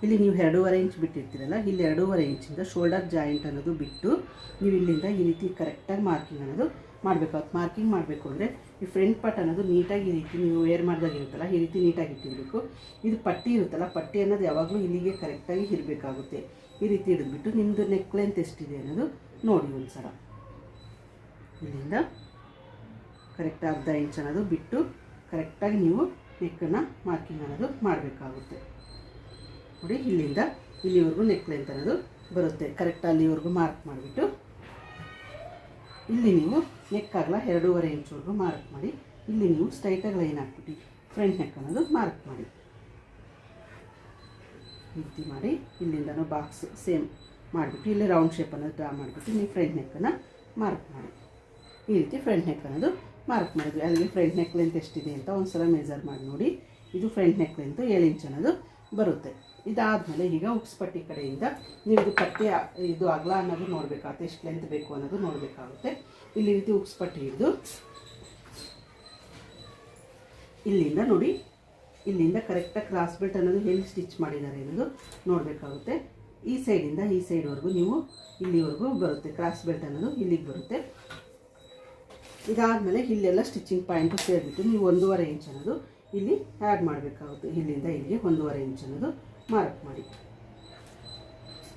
ಇಲ್ಲಿ ನೀವು 2.5 ಇಂಚ್ ಬಿಟ್ಟಿರ್ತೀರಲ್ಲ, ಇಲ್ಲಿ 2.5 ಇಂಚಿಂದ ಶೋಲ್ಡರ್ ಜಾಯಿಂಟ್ ಅನ್ನೋದು ಬಿಟ್ಟು ನೀವು ಇಲ್ಲಿಂದ ಈ ರೀತಿ ಕರೆಕ್ಟಾಗಿ ಮಾರ್ಕಿಂಗ್ ಅನ್ನೋದು ಮಾಡಬೇಕಾಗುತ್ತೆ. ಮಾರ್ಕಿಂಗ್ ಮಾಡಬೇಕು ಅಂದರೆ ಈ ಫ್ರಂಟ್ ಪಾರ್ಟ್ ಅನ್ನೋದು ನೀಟಾಗಿ ಈ ರೀತಿ ನೀವು ವೇರ್ ಮಾಡಿದಾಗ ಇರುತ್ತಲ್ಲ, ಈ ರೀತಿ ನೀಟಾಗಿ ಇಟ್ಟಿರಬೇಕು. ಇದು ಪಟ್ಟಿ ಇರುತ್ತಲ್ಲ, ಪಟ್ಟಿ ಅನ್ನೋದು ಯಾವಾಗಲೂ ಇಲ್ಲಿಗೆ ಕರೆಕ್ಟಾಗಿ ಇರಬೇಕಾಗುತ್ತೆ. ಈ ರೀತಿ ಹಿಡಿದ್ಬಿಟ್ಟು ನಿಮ್ಮದು ನೆಕ್ ಲೆಂತ್ ಎಷ್ಟಿದೆ ಅನ್ನೋದು ನೋಡಿ ಒಂದು ಸಲ. ಇಲ್ಲಿಂದ ಕರೆಕ್ಟ್ ಅರ್ಧ ಇಂಚ್ ಅನ್ನೋದು ಬಿಟ್ಟು ಕರೆಕ್ಟಾಗಿ ನೀವು ನೆಕ್ಕನ್ನು ಮಾರ್ಕಿಂಗ್ ಅನ್ನೋದು ಮಾಡಬೇಕಾಗುತ್ತೆ. ನೋಡಿ, ಇಲ್ಲಿಂದ ಇಲ್ಲಿವರೆಗೂ ನೆಕ್ ಲೆಂತ್ ಅನ್ನೋದು ಬರುತ್ತೆ. ಕರೆಕ್ಟ್ ಅಲ್ಲಿವರೆಗೂ ಮಾರ್ಕ್ ಮಾಡಿಬಿಟ್ಟು ಇಲ್ಲಿ ನೀವು ನೆಕ್ ಆಗಲ್ಲ 2.5 ಇಂಚ್ವರೆಗೂ ಮಾರ್ಕ್ ಮಾಡಿ ಇಲ್ಲಿ ನೀವು ಸ್ಟ್ರೈಟಾಗಿ ಲೈನ್ ಹಾಕ್ಬಿಟ್ಟು ಫ್ರಂಟ್ ನೆಕ್ ಅನ್ನೋದು ಮಾರ್ಕ್ ಮಾಡಿ ಈ ರೀತಿ ಮಾಡಿ ಇಲ್ಲಿಂದನೂ ಬಾಕ್ಸ್ ಸೇಮ್ ಮಾಡಿಬಿಟ್ಟು ಇಲ್ಲಿ ರೌಂಡ್ ಶೇಪ್ ಅನ್ನೋದು ಡ್ರಾ ಮಾಡಿಬಿಟ್ಟು ನೀವು ಫ್ರಂಟ್ ನೆಕ್ಕನ್ನು ಮಾರ್ಕ್ ಮಾಡಿ ಈ ರೀತಿ ಫ್ರಂಟ್ ನೆಕ್ ಅನ್ನೋದು ಮಾರ್ಕ್ ಮಾಡಿದ್ವಿ. ಅಲ್ಲಿಗೆ ಫ್ರಂಟ್ ನೆಕ್ ಲೆಂತ್ ಎಷ್ಟಿದೆ ಅಂತ ಒಂದು ಸಲ ಮೆಜರ್ ಮಾಡಿ ನೋಡಿ. ಇದು ಫ್ರಂಟ್ ನೆಕ್ ಲೆಂತು 7 ಇಂಚ್ ಅನ್ನೋದು ಬರುತ್ತೆ. ಇದಾದಮೇಲೆ ಈಗ ಹುಕ್ಸ್ ಪಟ್ಟಿ ಕಡೆಯಿಂದ ನೀವು ಇದು ಪಟ್ಟಿ ಇದು ಅಗಲ ಅನ್ನೋದು ನೋಡಬೇಕಾಗುತ್ತೆ, ಎಷ್ಟು ಲೆಂತ್ ಬೇಕು ಅನ್ನೋದು ನೋಡಬೇಕಾಗುತ್ತೆ. ಇಲ್ಲಿ ರೀತಿ ಹುಕ್ಸ್ ಪಟ್ಟಿ ಹಿಡಿದು ಇಲ್ಲಿಂದ ನೋಡಿ, ಇಲ್ಲಿಂದ ಕರೆಕ್ಟಾಗಿ ಕ್ರಾಸ್ ಬೆಲ್ಟ್ ಅನ್ನೋದು ಎಲ್ಲಿ ಸ್ಟಿಚ್ ಮಾಡಿದ್ದಾರೆ ಅನ್ನೋದು ನೋಡಬೇಕಾಗುತ್ತೆ. ಈ ಸೈಡಿಂದ ಈ ಸೈಡ್ವರೆಗೂ ನೀವು ಇಲ್ಲಿವರೆಗೂ ಬರುತ್ತೆ, ಕ್ರಾಸ್ ಬೆಲ್ಟ್ ಅನ್ನೋದು ಇಲ್ಲಿಗೆ ಬರುತ್ತೆ. ಇದಾದಮೇಲೆ ಇಲ್ಲೆಲ್ಲ ಸ್ಟಿಚಿಂಗ್ ಪಾಯಿಂಟು ಸೇರಿಬಿಟ್ಟು ನೀವು 1.5 ಇಂಚ್ ಅನ್ನೋದು ಇಲ್ಲಿ ಆ್ಯಡ್ ಮಾಡಬೇಕಾಗುತ್ತೆ. ಇಲ್ಲಿಂದ ಇಲ್ಲಿಗೆ 1.5 ಇಂಚ್ ಅನ್ನೋದು ಮಾರ್ಕ್ ಮಾಡಿ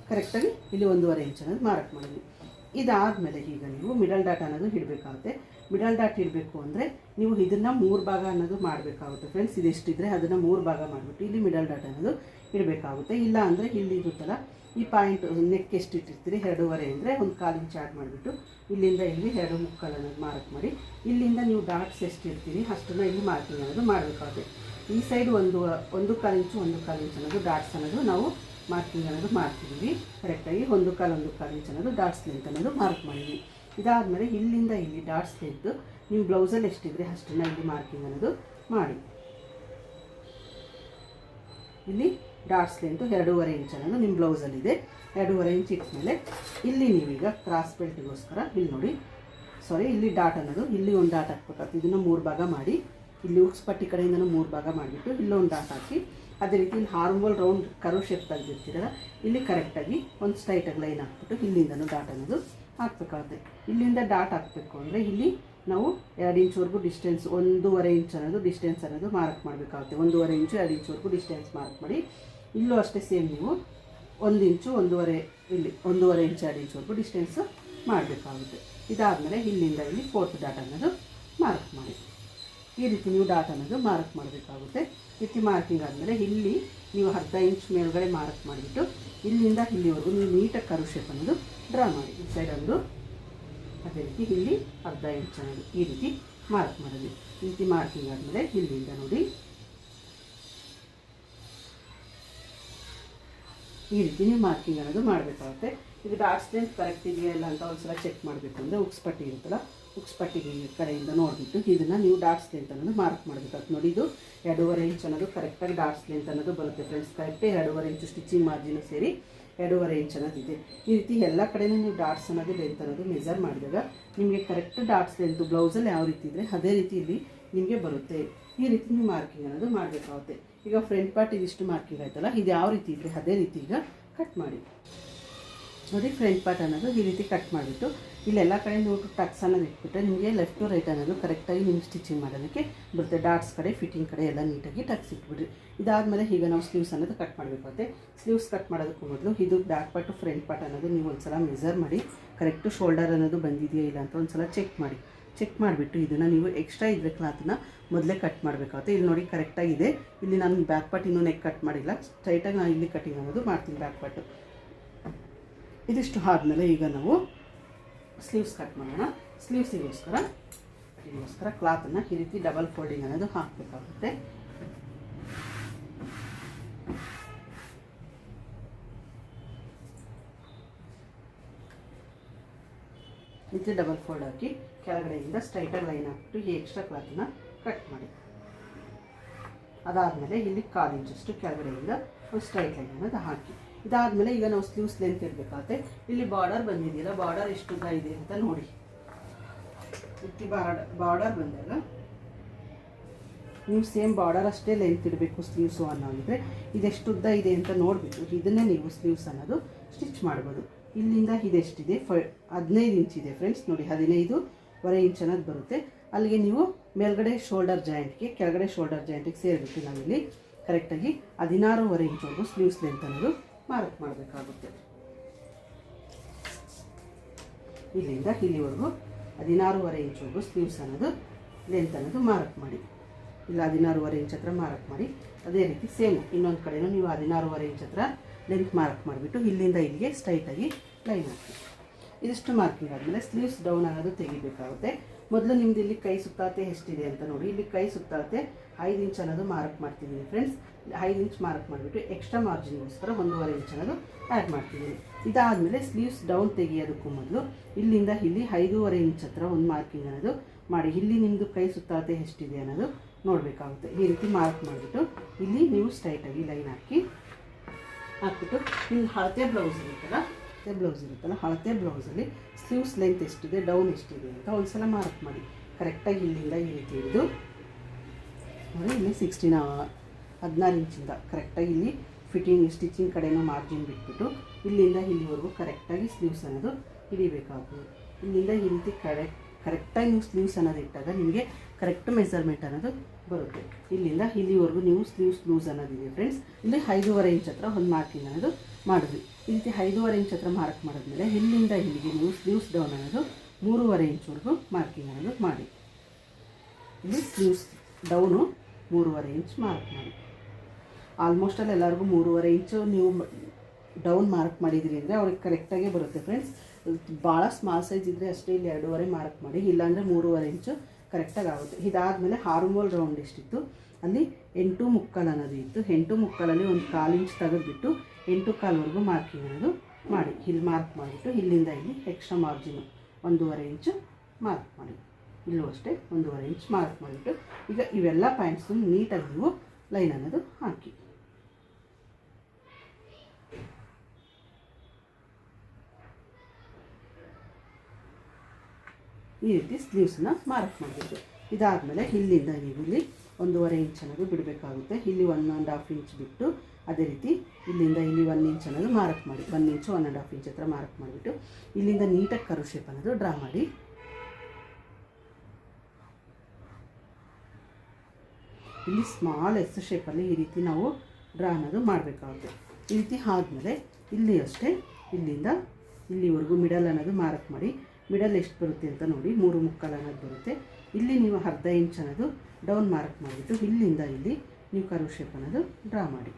ಕರೆಕ್ಟಾಗಿ ಇಲ್ಲಿ 1.5 ಇಂಚ್ ಅನ್ನೋದು ಮಾರ್ಕ್ ಮಾಡಿದ್ವಿ. ಇದಾದಮೇಲೆ ಈಗ ನೀವು ಮಿಡಲ್ ಡಾಟ್ ಅನ್ನೋದು ಇಡಬೇಕಾಗುತ್ತೆ. ಮಿಡಲ್ ಡಾಟ್ ಇಡಬೇಕು ಅಂದರೆ ನೀವು ಇದನ್ನು 3 ಭಾಗ ಅನ್ನೋದು ಮಾಡಬೇಕಾಗುತ್ತೆ ಫ್ರೆಂಡ್ಸ್. ಇದೆಷ್ಟಿದ್ರೆ ಅದನ್ನು 3 ಭಾಗ ಮಾಡಿಬಿಟ್ಟು ಇಲ್ಲಿ ಮಿಡಲ್ ಡಾಟ್ ಅನ್ನೋದು ಇಡಬೇಕಾಗುತ್ತೆ. ಇಲ್ಲ ಅಂದರೆ ಇಲ್ಲಿ ಇರುತ್ತಲ್ಲ ಈ ಪಾಯಿಂಟ್ ನೆಕ್ ಎಷ್ಟು ಇಟ್ಟಿರ್ತೀರಿ 2.5 ಅಂದರೆ 1/4 ಇಂಚ್ ಆ್ಯಡ್ ಮಾಡಿಬಿಟ್ಟು ಇಲ್ಲಿಂದ ಇಲ್ಲಿ 2.75 ಅನ್ನೋದು ಮಾರ್ಕ್ ಮಾಡಿ ಇಲ್ಲಿಂದ ನೀವು ಡಾಟ್ಸ್ ಎಷ್ಟು ಇರ್ತೀರಿ ಅಷ್ಟನ್ನು ಇಲ್ಲಿ ಮಾರ್ಕಿಂಗ್ ಅನ್ನೋದು ಮಾಡಬೇಕಾಗುತ್ತೆ. ಈ ಸೈಡ್ 1/4 ಇಂಚು 1/4 ಇಂಚ್ ಅನ್ನೋದು ಡಾಟ್ಸ್ ಅನ್ನೋದು ನಾವು ಮಾರ್ಕಿಂಗ್ ಅನ್ನೋದು ಮಾಡ್ತಿದ್ದೀವಿ. ಕರೆಕ್ಟಾಗಿ 1/4 ಇಂಚ್ ಅನ್ನೋದು ಡಾಟ್ಸ್ ಲೆಂತ್ ಅನ್ನೋದು ಮಾರ್ಕ್ ಮಾಡಿದ್ವಿ. ಇದಾದಮೇಲೆ ಇಲ್ಲಿಂದ ಇಲ್ಲಿ ಡಾಟ್ಸ್ ಲೆಂತ್ ನೀವು ಬ್ಲೌಸಲ್ಲಿ ಎಷ್ಟಿದ್ರೆ ಅಷ್ಟನ್ನು ಇಲ್ಲಿ ಮಾರ್ಕಿಂಗ್ ಅನ್ನೋದು ಮಾಡಿ ಇಲ್ಲಿ ಡಾಟ್ಸ್ ಲೆಂತು 2.5 ಇಂಚ್ ಅನ್ನೋದು ನಿಮ್ಮ ಬ್ಲೌಸಲ್ಲಿದೆ. 2.5 ಇಂಚ್ ಇಟ್ಮೇಲೆ ಇಲ್ಲಿ ನೀವೀಗ ಕ್ರಾಸ್ ಬೆಲ್ಟ್ಗೋಸ್ಕರ ಇಲ್ಲಿ ನೋಡಿ ಇಲ್ಲಿ ಡಾಟ್ ಅನ್ನೋದು ಇಲ್ಲಿ ಒಂದು ಡಾಟ್ ಹಾಕ್ಬೇಕಾಗ್ತದೆ. ಇದನ್ನು 3 ಭಾಗ ಮಾಡಿ ಇಲ್ಲಿ ಹುಕ್ಸ್ ಪಟ್ಟಿ ಕಡೆಯಿಂದನೂ 3 ಭಾಗ ಮಾಡಿಬಿಟ್ಟು ಇಲ್ಲೊಂದು ಡಾಟ್ ಹಾಕಿ ಅದೇ ರೀತಿ ಇಲ್ಲಿ ಹಾರ್ಮೋಲ್ ರೌಂಡ್ ಕರ್ವ್ ಶೇಪ್ ತೆಗೆದಿರ್ತೀರಲ್ಲ ಇಲ್ಲಿ ಕರೆಕ್ಟಾಗಿ ಒಂದು ಸ್ಟ್ರೈಟಾಗಿ ಲೈನ್ ಹಾಕ್ಬಿಟ್ಟು ಇಲ್ಲಿಂದನೂ ಡಾಟ್ ಅನ್ನೋದು ಹಾಕಬೇಕಾಗುತ್ತೆ. ಇಲ್ಲಿಂದ ಡಾಟ್ ಹಾಕಬೇಕು ಅಂದರೆ ಇಲ್ಲಿ ನಾವು 2 ಇಂಚ್ವರೆಗೂ ಡಿಸ್ಟೆನ್ಸ್ 1.5 ಇಂಚ್ ಅನ್ನೋದು ಡಿಸ್ಟೆನ್ಸ್ ಅನ್ನೋದು ಮಾರ್ಕ್ ಮಾಡಬೇಕಾಗುತ್ತೆ. 1.5 ಇಂಚು 2 ಇಂಚ್ವರೆಗೂ ಡಿಸ್ಟೆನ್ಸ್ ಮಾರ್ಕ್ ಮಾಡಿ ಇಲ್ಲೂ ಅಷ್ಟೇ ಸೇಮ್ ನೀವು 1 ಇಂಚು 1.5 ಇಲ್ಲಿ 1.5 ಇಂಚ್ 2 ಇಂಚ್ವರೆಗೂ ಡಿಸ್ಟೆನ್ಸ್ ಮಾಡಬೇಕಾಗುತ್ತೆ. ಇದಾದಮೇಲೆ ಇಲ್ಲಿಂದ ಇಲ್ಲಿ 4th ಡಾಟ್ ಅನ್ನೋದು ಮಾರ್ಕ್ ಮಾಡಿ ಈ ರೀತಿ ನೀವು ಡಾಟ್ ಅನ್ನೋದು ಮಾರ್ಕ್ ಮಾಡಬೇಕಾಗುತ್ತೆ. ಈ ರೀತಿ ಮಾರ್ಕಿಂಗ್ ಆದಮೇಲೆ ಇಲ್ಲಿ ನೀವು 1/2 ಇಂಚ್ ಮೇಲ್ಗಡೆ ಮಾರ್ಕ್ ಮಾಡಿಬಿಟ್ಟು ಇಲ್ಲಿಂದ ಇಲ್ಲಿವರೆಗೂ ನೀವು ನೀಟಾಗಿ ಕರ್ವ್ ಶೇಪ್ ಅನ್ನೋದು ಡ್ರಾ ಮಾಡಿ. ಈ ಸೈಡ್ ಒಂದು ಅದೇ ರೀತಿ ಇಲ್ಲಿ 1/2 ಇಂಚ್ ಅನ್ನೋದು ಈ ರೀತಿ ಮಾರ್ಕ್ ಮಾಡೋದು. ಈ ರೀತಿ ಮಾರ್ಕಿಂಗ್ ಆದಮೇಲೆ ಇಲ್ಲಿಂದ ನೋಡಿ ಈ ರೀತಿ ನೀವು ಮಾರ್ಕಿಂಗ್ ಅನ್ನೋದು ಮಾಡಬೇಕಾಗುತ್ತೆ. ಇದು ಡಾಟ್ಸ್ ಲೆಂತ್ ಕರೆಕ್ಟ್ ಇದೆಯಾ ಇಲ್ಲ ಅಂತ ಒಂದು ಸಲ ಚೆಕ್ ಮಾಡಬೇಕು ಅಂದರೆ ಹುಕ್ಸ್ ಪಟ್ಟಿ ಇರುತ್ತಲ್ಲ ಹುಕ್ಸ್ ಪಟ್ಟಿ ಕಡೆಯಿಂದ ನೋಡಿಬಿಟ್ಟು ಇದನ್ನು ನೀವು ಡಾಟ್ಸ್ ಲೆಂತ್ ಅನ್ನೋದು ಮಾರ್ಕ್ ಮಾಡಬೇಕಾಗುತ್ತೆ. ನೋಡಿ ಇದು 2.5 ಇಂಚ್ ಅನ್ನೋದು ಕರೆಕ್ಟಾಗಿ ಡಾಟ್ಸ್ ಲೆಂತ್ ಅನ್ನೋದು ಬರುತ್ತೆ ಫ್ರೆಂಡ್ಸ್. ಕರೆಕ್ಟೇ 2.5 ಇಂಚು ಸ್ಟಿಚಿಂಗ್ ಮಾರ್ಜಿನ್ ಸೇರಿ 2.5 ಇಂಚ್ ಅನ್ನೋದಿದೆ. ಈ ರೀತಿ ಎಲ್ಲ ಕಡೆಯೂ ನೀವು ಡಾಟ್ಸ್ ಅನ್ನೋದು ಲೆಂತ್ ಅನ್ನೋದು ಮೆಜರ್ ಮಾಡಿದಾಗ ನಿಮಗೆ ಕರೆಕ್ಟ್ ಡಾಟ್ಸ್ ಲೆಂತ್ ಬ್ಲೌಸಲ್ಲಿ ಯಾವ ರೀತಿ ಇದ್ದರೆ ಅದೇ ರೀತಿ ಇಲ್ಲಿ ನಿಮಗೆ ಬರುತ್ತೆ. ಈ ರೀತಿ ನೀವು ಮಾರ್ಕಿಂಗ್ ಅನ್ನೋದು ಮಾಡಬೇಕಾಗುತ್ತೆ. ಈಗ ಫ್ರಂಟ್ ಪಾರ್ಟ್ ಇದಿಷ್ಟು ಮಾರ್ಕಿಂಗ್ ಆಯ್ತಲ್ಲ ಇದು ಯಾವ ರೀತಿ ಇದ್ದರೆ ಅದೇ ರೀತಿ ಈಗ ಕಟ್ ಮಾಡಿ ನೋಡಿ ಫ್ರಂಟ್ ಪಾರ್ಟ್ ಅನ್ನೋದು ಈ ರೀತಿ ಕಟ್ ಮಾಡಿಬಿಟ್ಟು ಇಲ್ಲೆಲ್ಲ ಕಡೆ ನೀವು ಟಕ್ಸ್ ಅನ್ನೋದು ಇಟ್ಬಿಟ್ರೆ ನಿಮಗೆ ಲೆಫ್ಟ್ ಟು ರೈಟ್ ಅನ್ನೋದು ಕರೆಕ್ಟಾಗಿ ನಿಮ್ಮ ಸ್ಟಿಚಿಂಗ್ ಮಾಡೋದಕ್ಕೆ ಬರುತ್ತೆ. ಡಾಟ್ಸ್ ಕಡೆ ಫಿಟ್ಟಿಂಗ್ ಕಡೆ ಎಲ್ಲ ನೀಟಾಗಿ ಟಕ್ಸ್ ಇಟ್ಬಿಡ್ರಿ. ಇದಾದಮೇಲೆ ಈಗ ನಾವು ಸ್ಲೀವ್ಸ್ ಅನ್ನೋದು ಕಟ್ ಮಾಡಬೇಕಾಗುತ್ತೆ. ಸ್ಲೀವ್ಸ್ ಕಟ್ ಮಾಡೋದಕ್ಕೂ ಮೊದಲು ಇದು ಬ್ಯಾಕ್ ಪಾರ್ಟು ಫ್ರಂಟ್ ಪಾರ್ಟ್ ಅನ್ನೋದು ನೀವು ಒಂದು ಸಲ ಮೆಜರ್ ಮಾಡಿ ಕರೆಕ್ಟು ಶೋಲ್ಡರ್ ಅನ್ನೋದು ಬಂದಿದೆಯಾ ಇಲ್ಲ ಅಂತ ಒಂದು ಸಲ ಚೆಕ್ ಮಾಡಿಬಿಟ್ಟು ಇದನ್ನು ನೀವು ಎಕ್ಸ್ಟ್ರಾ ಇದ್ದರೆ ಕ್ಲಾತನ್ನ ಮೊದಲೇ ಕಟ್ ಮಾಡಬೇಕಾಗುತ್ತೆ. ಇಲ್ಲಿ ನೋಡಿ ಕರೆಕ್ಟಾಗಿದೆ. ಇಲ್ಲಿ ನಾನು ಬ್ಯಾಕ್ ಪಾರ್ಟ್ ಇನ್ನೂ ನೆಕ್ ಕಟ್ ಮಾಡಿಲ್ಲ, ಸ್ಟ್ರೈಟಾಗಿ ನಾನು ಇಲ್ಲಿ ಕಟಿಂಗ್ ಅನ್ನೋದು ಮಾಡ್ತೀನಿ ಬ್ಯಾಕ್ ಪಾರ್ಟು. ಇದಿಷ್ಟು ಆದಮೇಲೆ ಈಗ ನಾವು ಸ್ಲೀವ್ಸ್ ಕಟ್ ಮಾಡೋಣ. ಸ್ಲೀವ್ಸಿಗೋಸ್ಕರ ಕ್ಲಾತನ್ನು ಈ ರೀತಿ ಡಬಲ್ ಫೋಲ್ಡಿಂಗ್ ಅನ್ನೋದು ಹಾಕಬೇಕಾಗುತ್ತೆ. ಈ ರೀತಿ ಡಬಲ್ ಫೋಲ್ಡ್ ಹಾಕಿ ಕೆಳಗಡೆಯಿಂದ ಸ್ಟ್ರೈಟಾಗಿ ಲೈನ್ ಹಾಕ್ಬಿಟ್ಟು ಈ ಎಕ್ಸ್ಟ್ರಾ ಕ್ಲಾತನ್ನು ಕಟ್ ಮಾಡಿ. ಅದಾದಮೇಲೆ ಇಲ್ಲಿ 1/4 ಇಂಚಷ್ಟು ಕೆಳಗಡೆಯಿಂದ ಒಂದು ಸ್ಟ್ರೈಟ್ ಲೈನ್ ಅನ್ನೋದು ಹಾಕಿ. ಇದಾದಮೇಲೆ ಈಗ ನಾವು ಸ್ಲೀವ್ಸ್ ಲೆಂತ್ ಇರಬೇಕಾಗುತ್ತೆ. ಇಲ್ಲಿ ಬಾರ್ಡರ್ ಬಂದಿದೆಯಲ್ಲ, ಬಾರ್ಡರ್ ಎಷ್ಟು ಉದ್ದ ಇದೆ ಅಂತ ನೋಡಿ. ಇಟ್ಟು ಬಾರ್ಡರ್ ಬಂದಾಗ ನೀವು ಸೇಮ್ ಬಾರ್ಡರ್ ಅಷ್ಟೇ ಲೆಂತ್ ಇರಬೇಕು ಸ್ಲೀವ್ಸು ಅನ್ನೋದಿದ್ರೆ ಇದೆಷ್ಟು ಉದ್ದ ಇದೆ ಅಂತ ನೋಡಿಬಿಟ್ಟು ಇದನ್ನೇ ನೀವು ಸ್ಲೀವ್ಸ್ ಅನ್ನೋದು ಸ್ಟಿಚ್ ಮಾಡ್ಬೋದು. ಇಲ್ಲಿಂದ ಇದೆಷ್ಟಿದೆ 15 ಇಂಚಿದೆ ಫ್ರೆಂಡ್ಸ್, ನೋಡಿ 15.25 ಇಂಚ್ ಅನ್ನೋದು ಬರುತ್ತೆ. ಅಲ್ಲಿಗೆ ನೀವು ಮೇಲ್ಗಡೆ ಶೋಲ್ಡರ್ ಜಾಯಿಂಟ್ಗೆ ಕೆಳಗಡೆ ಶೋಲ್ಡರ್ ಜಾಯಿಂಟಿಗೆ ಸೇರಿಬಿಟ್ಟು ನಾವಿಲ್ಲಿ ಕರೆಕ್ಟಾಗಿ 16.25 ಇಂಚ್ವರೆಗೂ ಸ್ಲೀವ್ಸ್ ಲೆಂತ್ ಅನ್ನೋದು ಮಾರ್ಕ್ ಮಾಡಬೇಕಾಗುತ್ತೆ. ಇಲ್ಲಿಂದ ಇಲ್ಲಿವರೆಗೂ 16.25 ಇಂಚ್ವರೆಗೂ ಸ್ಲೀವ್ಸ್ ಅನ್ನೋದು ಲೆಂತ್ ಅನ್ನೋದು ಮಾರ್ಕ್ ಮಾಡಿ. ಇಲ್ಲ 16.25 ಇಂಚ್ ಹತ್ರ ಮಾರ್ಕ್ ಮಾಡಿ. ಅದೇ ರೀತಿ ಸೇಮ್ ಇನ್ನೊಂದು ಕಡೆಯೂ ನೀವು 16.25 ಇಂಚ್ ಹತ್ರ ಲೆಂತ್ ಮಾರ್ಕ್ ಮಾಡಿಬಿಟ್ಟು ಇಲ್ಲಿಂದ ಇಲ್ಲಿಗೆ ಸ್ಟ್ರೈಟಾಗಿ ಲೈನ್ ಹಾಕಿ. ಇದಿಷ್ಟು ಮಾರ್ಕಿಂಗ್ ಆದಮೇಲೆ ಸ್ಲೀವ್ಸ್ ಡೌನ್ ಅನ್ನೋದು ತೆಗಿಬೇಕಾಗುತ್ತೆ. ಮೊದಲು ನಿಮ್ದು ಇಲ್ಲಿ ಕೈ ಸುತ್ತಾತೆ ಎಷ್ಟಿದೆ ಅಂತ ನೋಡಿ. ಇಲ್ಲಿ ಕೈ ಸುತ್ತಾತೆ 5 ಇಂಚ್ ಅನ್ನೋದು ಮಾರ್ಕ್ ಮಾಡ್ತಿದ್ದೀನಿ ಫ್ರೆಂಡ್ಸ್. 5 ಇಂಚ್ ಮಾರ್ಕ್ ಮಾಡಿಬಿಟ್ಟು ಎಕ್ಸ್ಟ್ರಾ ಮಾರ್ಜಿನ್ಗೋಸ್ಕರ 1.5 ಇಂಚ್ ಅನ್ನೋದು ಆ್ಯಡ್ ಮಾಡ್ತಿದ್ದೀನಿ. ಇದಾದಮೇಲೆ ಸ್ಲೀವ್ಸ್ ಡೌನ್ ತೆಗಿಯೋದಕ್ಕೂ ಮೊದಲು ಇಲ್ಲಿಂದ ಇಲ್ಲಿ 5.25 ಇಂಚ್ ಹತ್ರ ಒಂದು ಮಾರ್ಕಿಂಗ್ ಅನ್ನೋದು ಮಾಡಿ. ಇಲ್ಲಿ ನಿಮ್ಮದು ಕೈ ಸುತ್ತಾತೆ ಎಷ್ಟಿದೆ ಅನ್ನೋದು ನೋಡಬೇಕಾಗುತ್ತೆ. ಈ ರೀತಿ ಮಾರ್ಕ್ ಮಾಡಿಬಿಟ್ಟು ಇಲ್ಲಿ ನೀವು ಸ್ಟ್ರೈಟಾಗಿ ಲೈನ್ ಹಾಕ್ಬಿಟ್ಟು ಇಲ್ಲಿ ಅಳತೆ ಬ್ಲೌಸ್ ಇರುತ್ತಲ್ಲ ಅಳತೆ ಬ್ಲೌಸಲ್ಲಿ ಸ್ಲೀವ್ಸ್ ಲೆಂತ್ ಎಷ್ಟಿದೆ, ಡೌನ್ ಎಷ್ಟಿದೆ ಅಂತ ಒಂದು ಸಲ ಮಾರ್ಕ್ ಮಾಡಿ. ಕರೆಕ್ಟಾಗಿ ಇಲ್ಲಿಂದ ಈ ರೀತಿ ಹಿಡಿದು ನೋಡಿ, ಇಲ್ಲಿ 16 ಇಂಚಿಂದ ಕರೆಕ್ಟಾಗಿ ಇಲ್ಲಿ ಫಿಟ್ಟಿಂಗ್ ಸ್ಟಿಚಿಂಗ್ ಕಡೆನೂ ಮಾರ್ಜಿನ್ ಬಿಟ್ಬಿಟ್ಟು ಇಲ್ಲಿಂದ ಇಲ್ಲಿವರೆಗೂ ಕರೆಕ್ಟಾಗಿ ಸ್ಲೀವ್ಸ್ ಅನ್ನೋದು ಹಿಡಿಬೇಕಾಗ್ತದೆ. ಇಲ್ಲಿಂದ ಈ ರೀತಿ ಕರೆಕ್ಟಾಗಿ ನೀವು ಸ್ಲೀವ್ಸ್ ಅನ್ನೋದು ಇಟ್ಟಾಗ ನಿಮಗೆ ಕರೆಕ್ಟ್ ಮೆಜರ್ಮೆಂಟ್ ಅನ್ನೋದು ಬರುತ್ತೆ. ಇಲ್ಲಿಂದ ಇಲ್ಲಿವರೆಗೂ ನೀವು ಸ್ಲೀವ್ಸ್ ಲೂಸ್ ಅನ್ನೋದಿದೆ ಫ್ರೆಂಡ್ಸ್. ಇಲ್ಲಿ 5.25 ಇಂಚ್ ಹತ್ರ ಒಂದು ಮಾರ್ಕಿಂಗ್ ಅನ್ನೋದು ಮಾಡಿದ್ವಿ. ಈ ರೀತಿ 5.25 ಇಂಚ್ ಹತ್ರ ಮಾರ್ಕ್ ಮಾಡಿದ್ಮೇಲೆ ಇಲ್ಲಿಂದ ಇಲ್ಲಿಗೆ ನೀವು ಸ್ಲೀವ್ಸ್ ಡೌನ್ ಅನ್ನೋದು 3.25 ಇಂಚ್ವರೆಗೂ ಮಾರ್ಕಿಂಗ್ ಅನ್ನೋದು ಮಾಡಿ. ಇಲ್ಲಿ ಸ್ಲೀವ್ಸ್ ಡೌನು 3.25 ಇಂಚ್ ಮಾರ್ಕ್ ಮಾಡಿ. ಆಲ್ಮೋಸ್ಟ್ ಅಲ್ಲಿ ಎಲ್ಲರಿಗೂ 3.25 ಇಂಚು ನೀವು ಡೌನ್ ಮಾರ್ಕ್ ಮಾಡಿದ್ರಿ ಅಂದರೆ ಅವ್ರಿಗೆ ಕರೆಕ್ಟಾಗೇ ಬರುತ್ತೆ ಫ್ರೆಂಡ್ಸ್. ಭಾಳ ಸ್ಮಾಲ್ ಸೈಜ್ ಇದ್ದರೆ ಅಷ್ಟೇ ಇಲ್ಲಿ 2.25 ಮಾರ್ಕ್ ಮಾಡಿ, ಇಲ್ಲಾಂದರೆ 3.25 ಇಂಚು ಕರೆಕ್ಟಾಗಿ ಆಗುತ್ತೆ. ಇದಾದಮೇಲೆ ಹಾರ್ಮೋಲ್ ರೌಂಡ್ ಎಷ್ಟಿತ್ತು ಅಲ್ಲಿ 8.75 ಅನ್ನೋದು ಇತ್ತು. 8.75 ಒಂದು 1/4 ಇಂಚ್ ತೆಗೆದುಬಿಟ್ಟು 8.25ವರೆಗೂ ಮಾರ್ಕಿಂಗ್ ಅನ್ನೋದು ಮಾಡಿ. ಇಲ್ಲಿ ಮಾರ್ಕ್ ಮಾಡಿಬಿಟ್ಟು ಇಲ್ಲಿಂದ ಇಲ್ಲಿ ಎಕ್ಸ್ಟ್ರಾ ಮಾರ್ಜಿನು 1.25 ಇಂಚು ಮಾರ್ಕ್ ಮಾಡಿ. ಇಲ್ಲೂ ಅಷ್ಟೇ 1.25 ಇಂಚ್ ಮಾರ್ಕ್ ಮಾಡಿಬಿಟ್ಟು ಈಗ ಇವೆಲ್ಲ ಪಾಯಿಂಟ್ಸು ನೀಟಾಗಿ ನೀವು ಲೈನ್ ಅನ್ನೋದು ಹಾಕಿ. ಈ ರೀತಿ ಸ್ಲೀವ್ಸನ್ನ ಮಾರ್ಕ್ ಮಾಡಬೇಕು. ಇದಾದಮೇಲೆ ಇಲ್ಲಿಂದ ನೀವು ಇಲ್ಲಿ 1.25 ಇಂಚ್ ಅನ್ನೋದು ಬಿಡಬೇಕಾಗುತ್ತೆ. ಇಲ್ಲಿ 1.5 ಇಂಚ್ ಬಿಟ್ಟು ಅದೇ ರೀತಿ ಇಲ್ಲಿಂದ ಇಲ್ಲಿ 1 ಇಂಚ್ ಅನ್ನೋದು ಮಾರ್ಕ್ ಮಾಡಿ. 1 ಇಂಚು 1.5 ಇಂಚ್ ಹತ್ರ ಮಾರ್ಕ್ ಮಾಡಿಬಿಟ್ಟು ಇಲ್ಲಿಂದ ನೀಟಾಗಿ ಕರ್ವ್ ಶೇಪ್ ಅನ್ನೋದು ಡ್ರಾ ಮಾಡಿ. ಇಲ್ಲಿ ಸ್ಮಾಲ್ ಎಸ್ ಶೇಪಲ್ಲಿ ಈ ರೀತಿ ನಾವು ಡ್ರಾ ಅನ್ನೋದು ಮಾಡಬೇಕಾಗುತ್ತೆ. ಈ ರೀತಿ ಆದಮೇಲೆ ಇಲ್ಲಿ ಅಷ್ಟೇ ಇಲ್ಲಿಂದ ಇಲ್ಲಿವರೆಗೂ ಮಿಡಲ್ ಅನ್ನೋದು ಮಾರ್ಕ್ ಮಾಡಿ. ಮಿಡಲ್ ಎಷ್ಟು ಬರುತ್ತೆ ಅಂತ ನೋಡಿ, 3.25 ಅನ್ನೋದು ಬರುತ್ತೆ. ಇಲ್ಲಿ ನೀವು 1/2 ಇಂಚ್ ಅನ್ನೋದು ಡೌನ್ ಮಾರ್ಕ್ ಮಾಡಿಬಿಟ್ಟು ಇಲ್ಲಿಂದ ಇಲ್ಲಿ ನೀವು ಕರ್ವ್ ಶೇಪ್ ಅನ್ನೋದು ಡ್ರಾ ಮಾಡಿ.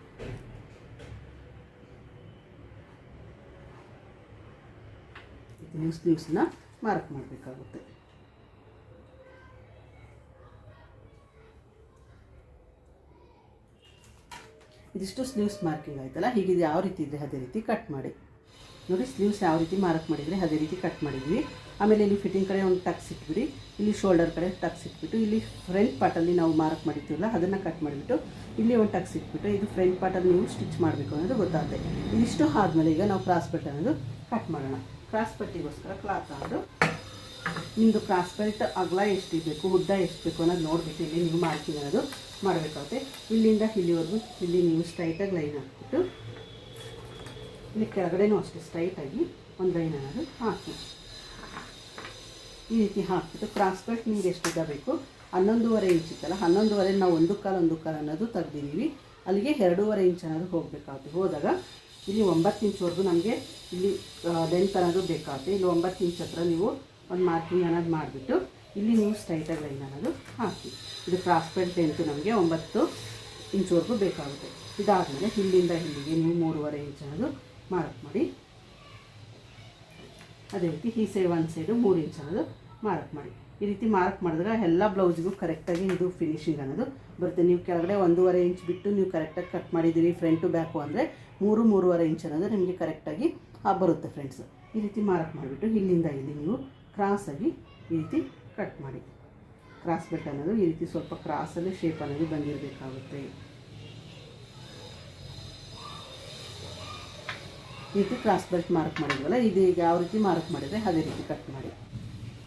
ನೀವು ಸ್ಲೀವ್ಸನ್ನ ಮಾರ್ಕ್ ಮಾಡಬೇಕಾಗುತ್ತೆ. ಇದಿಷ್ಟು ಸ್ಲೀವ್ಸ್ ಮಾರ್ಕಿಂಗ್ ಆಯ್ತಲ್ಲ. ಹೀಗಿದೆ ಯಾವ ರೀತಿ ಇದ್ದರೆ ಅದೇ ರೀತಿ ಕಟ್ ಮಾಡಿ. ನೋಡಿ ಸ್ಲೀವ್ಸ್ ಯಾವ ರೀತಿ ಮಾರ್ಕ್ ಮಾಡಿದರೆ ಅದೇ ರೀತಿ ಕಟ್ ಮಾಡಿದ್ವಿ. ಆಮೇಲೆ ಇಲ್ಲಿ ಫಿಟ್ಟಿಂಗ್ ಕಡೆ ಒಂದು ಟಕ್ಸ್ ಇಟ್ಬಿಡಿ, ಇಲ್ಲಿ ಶೋಲ್ಡರ್ ಕಡೆ ಟಕ್ಸ್ ಇಟ್ಬಿಟ್ಟು ಇಲ್ಲಿ ಫ್ರಂಟ್ ಪಾರ್ಟಲ್ಲಿ ನಾವು ಮಾರ್ಕ್ ಮಾಡಿರ್ತೀವಲ್ಲ ಅದನ್ನು ಕಟ್ ಮಾಡಿಬಿಟ್ಟು ಇಲ್ಲಿ ಒಂದು ಟಕ್ಸ್ ಇಟ್ಬಿಟ್ಟು ಇದು ಫ್ರಂಟ್ ಪಾರ್ಟಲ್ಲಿ ನೀವು ಸ್ಟಿಚ್ ಮಾಡಬೇಕು ಅನ್ನೋದು ಗೊತ್ತಾಗುತ್ತೆ. ಇದಿಷ್ಟು ಆದಮೇಲೆ ಈಗ ನಾವು ಕ್ರಾಸ್ ಬೆಲ್ಟ್ ಅನ್ನೋದು ಕಟ್ ಮಾಡೋಣ. ಕ್ರಾಸ್ ಬೆಲ್ಟಿಗೋಸ್ಕರ ಕ್ಲಾತ್ ತಗೊಂಡು ನಿಮ್ಮದು ಕ್ರಾಸ್ ಬೆಲ್ಟ್ ಅಗಲ ಎಷ್ಟಿರಬೇಕು, ಉದ್ದ ಎಷ್ಟು ಬೇಕು ಅನ್ನೋದು ನೋಡಿಬಿಟ್ಟು ಇಲ್ಲಿ ನೀವು ಮಾರ್ಕಿಂಗ್ ಅನ್ನೋದು ಮಾಡಬೇಕಾಗುತ್ತೆ. ಇಲ್ಲಿಂದ ಇಲ್ಲಿವರೆಗೂ ಇಲ್ಲಿ ನೀವು ಸ್ಟ್ರೈಟಾಗಿ ಲೈನ್ ಹಾಕ್ಬಿಟ್ಟು ಇಲ್ಲಿ ಕೆಳಗಡೆನೂ ಅಷ್ಟೇ ಸ್ಟ್ರೈಟಾಗಿ ಒಂದು ಲೈನ್ ಅನ್ನೋದು ಹಾಕಿ ಈ ರೀತಿ ಹಾಕ್ಬಿಟ್ಟು ಕ್ರಾಸ್ ಬೆಲ್ಟ್ ನಿಮ್ಗೆ ಎಷ್ಟು ಉದ್ದ ಬೇಕು 11.5 ಇಂಚ್ ಇತ್ತಲ್ಲ 11.5 ನಾವು 1 ಕಾಲು ಅನ್ನೋದು ತೆಗ್ದಿದ್ದೀವಿ. ಅಲ್ಲಿಗೆ 2.5 ಇಂಚ್ ಅನ್ನೋದು ಹೋಗಬೇಕಾಗುತ್ತೆ. ಹೋದಾಗ ಇಲ್ಲಿ 9 ಇಂಚ್ವರೆಗೂ ನಮಗೆ ಇಲ್ಲಿ ಲೆಂತ್ ಅನ್ನೋದು ಬೇಕಾಗುತ್ತೆ. ಇಲ್ಲಿ 9 ಇಂಚ್ ಹತ್ರ ನೀವು ಒಂದು ಮಾರ್ಕಿಂಗ್ ಅನ್ನೋದು ಮಾಡಿಬಿಟ್ಟು ಇಲ್ಲಿ ನೀವು ಸ್ಟ್ರೈಟಾಗಿ ಲೈನ್ ಅನ್ನೋದು ಹಾಕಿ. ಇದು ಕ್ರಾಸ್ ಬೆಲ್ಟ್ ಲೆಂತು ನಮಗೆ 9 ಇಂಚ್ವರೆಗೂ ಬೇಕಾಗುತ್ತೆ. ಇದಾದಮೇಲೆ ಇಲ್ಲಿಂದ ಇಲ್ಲಿಗೆ ನೀವು 3.5 ಇಂಚ್ ಅನ್ನೋದು ಮಾರ್ಕ್ ಮಾಡಿ. ಅದೇ ರೀತಿ ಈ ಸೈಡ್ ಒಂದು ಸೈಡು 3 ಇಂಚ್ ಅನ್ನೋದು ಮಾರ್ಕ್ ಮಾಡಿ. ಈ ರೀತಿ ಮಾರ್ಕ್ ಮಾಡಿದಾಗ ಎಲ್ಲ ಬ್ಲೌಸಿಗೂ ಕರೆಕ್ಟಾಗಿ ಇದು ಫಿನಿಶಿಂಗ್ ಅನ್ನೋದು ಬರುತ್ತೆ. ನೀವು ಕೆಳಗಡೆ 1.5 ಇಂಚ್ ಬಿಟ್ಟು ನೀವು ಕರೆಕ್ಟಾಗಿ ಕಟ್ ಮಾಡಿದ್ದೀರಿ ಫ್ರಂಟು ಬ್ಯಾಕು ಅಂದರೆ 3.5 ಇಂಚ್ ಅನ್ನೋದು ನಿಮಗೆ ಕರೆಕ್ಟಾಗಿ ಬರುತ್ತೆ ಫ್ರೆಂಡ್ಸ್. ಈ ರೀತಿ ಮಾರ್ಕ್ ಮಾಡಿಬಿಟ್ಟು ಇಲ್ಲಿಂದ ಇಲ್ಲಿ ನೀವು ಕ್ರಾಸಾಗಿ ಈ ರೀತಿ ಕಟ್ ಮಾಡಿ. ಕ್ರಾಸ್ ಬೆಲ್ಟ್ ಅನ್ನೋದು ಈ ರೀತಿ ಸ್ವಲ್ಪ ಕ್ರಾಸಲ್ಲಿ ಶೇಪ್ ಅನ್ನೋದು ಬಂದಿರಬೇಕಾಗುತ್ತೆ. ಈ ರೀತಿ ಕ್ರಾಸ್ ಬೆಲ್ಟ್ ಮಾರ್ಕ್ ಮಾಡಿದ್ವಲ್ಲ, ಇದು ಈಗ ಯಾವ ರೀತಿ ಮಾರ್ಕ್ ಮಾಡಿದರೆ ಅದೇ ರೀತಿ ಕಟ್ ಮಾಡಿ.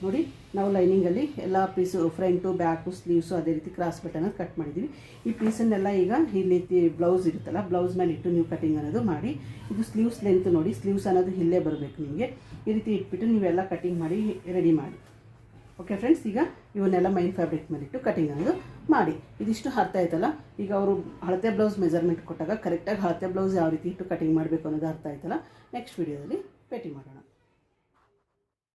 ನೋಡಿ ನಾವು ಲೈನಿಂಗಲ್ಲಿ ಎಲ್ಲ ಪೀಸು ಫ್ರಂಟು ಬ್ಯಾಕು ಸ್ಲೀವ್ಸು ಅದೇ ರೀತಿ ಕ್ರಾಸ್ ಬೆಲ್ಟ್ ಅನ್ನೋದು ಕಟ್ ಮಾಡಿದ್ದೀವಿ. ಈ ಪೀಸನ್ನೆಲ್ಲ ಈಗ ಈ ರೀತಿ ಬ್ಲೌಸ್ ಇರುತ್ತಲ್ಲ ಬ್ಲೌಸ್ ಮೇಲೆ ಇಟ್ಟು ನೀವು ಕಟಿಂಗ್ ಅನ್ನೋದು ಮಾಡಿ. ಇದು ಸ್ಲೀವ್ಸ್ ಲೆಂತ್ ನೋಡಿ, ಸ್ಲೀವ್ಸ್ ಅನ್ನೋದು ಇಲ್ಲೇ ಬರಬೇಕು ನಿಮಗೆ. ಈ ರೀತಿ ಇಟ್ಬಿಟ್ಟು ನೀವೆಲ್ಲ ಕಟಿಂಗ್ ಮಾಡಿ ರೆಡಿ ಮಾಡಿ. ಓಕೆ ಫ್ರೆಂಡ್ಸ್, ಈಗ ಇವನ್ನೆಲ್ಲ ಮೈನ್ ಫ್ಯಾಬ್ರಿಕ್ ಮೇಲಿಟ್ಟು ಕಟಿಂಗ್ ಅನ್ನೋದು ಮಾಡಿ. ಇದಿಷ್ಟು ಅರ್ಥ ಆಯ್ತಲ್ಲ. ಈಗ ಅವರು ಅಳತೆ ಬ್ಲೌಸ್ ಮೆಜರ್ಮೆಂಟ್ ಕೊಟ್ಟಾಗ ಕರೆಕ್ಟಾಗಿ ಅಳತೆ ಬ್ಲೌಸ್ ಯಾವ ರೀತಿ ಇಟ್ಟು ಕಟಿಂಗ್ ಮಾಡಬೇಕು ಅನ್ನೋದು ಅರ್ಥ ಆಯ್ತಲ್ಲ. ನೆಕ್ಸ್ಟ್ ವೀಡಿಯೋದಲ್ಲಿ ಭೇಟಿ ಮಾಡೋಣ.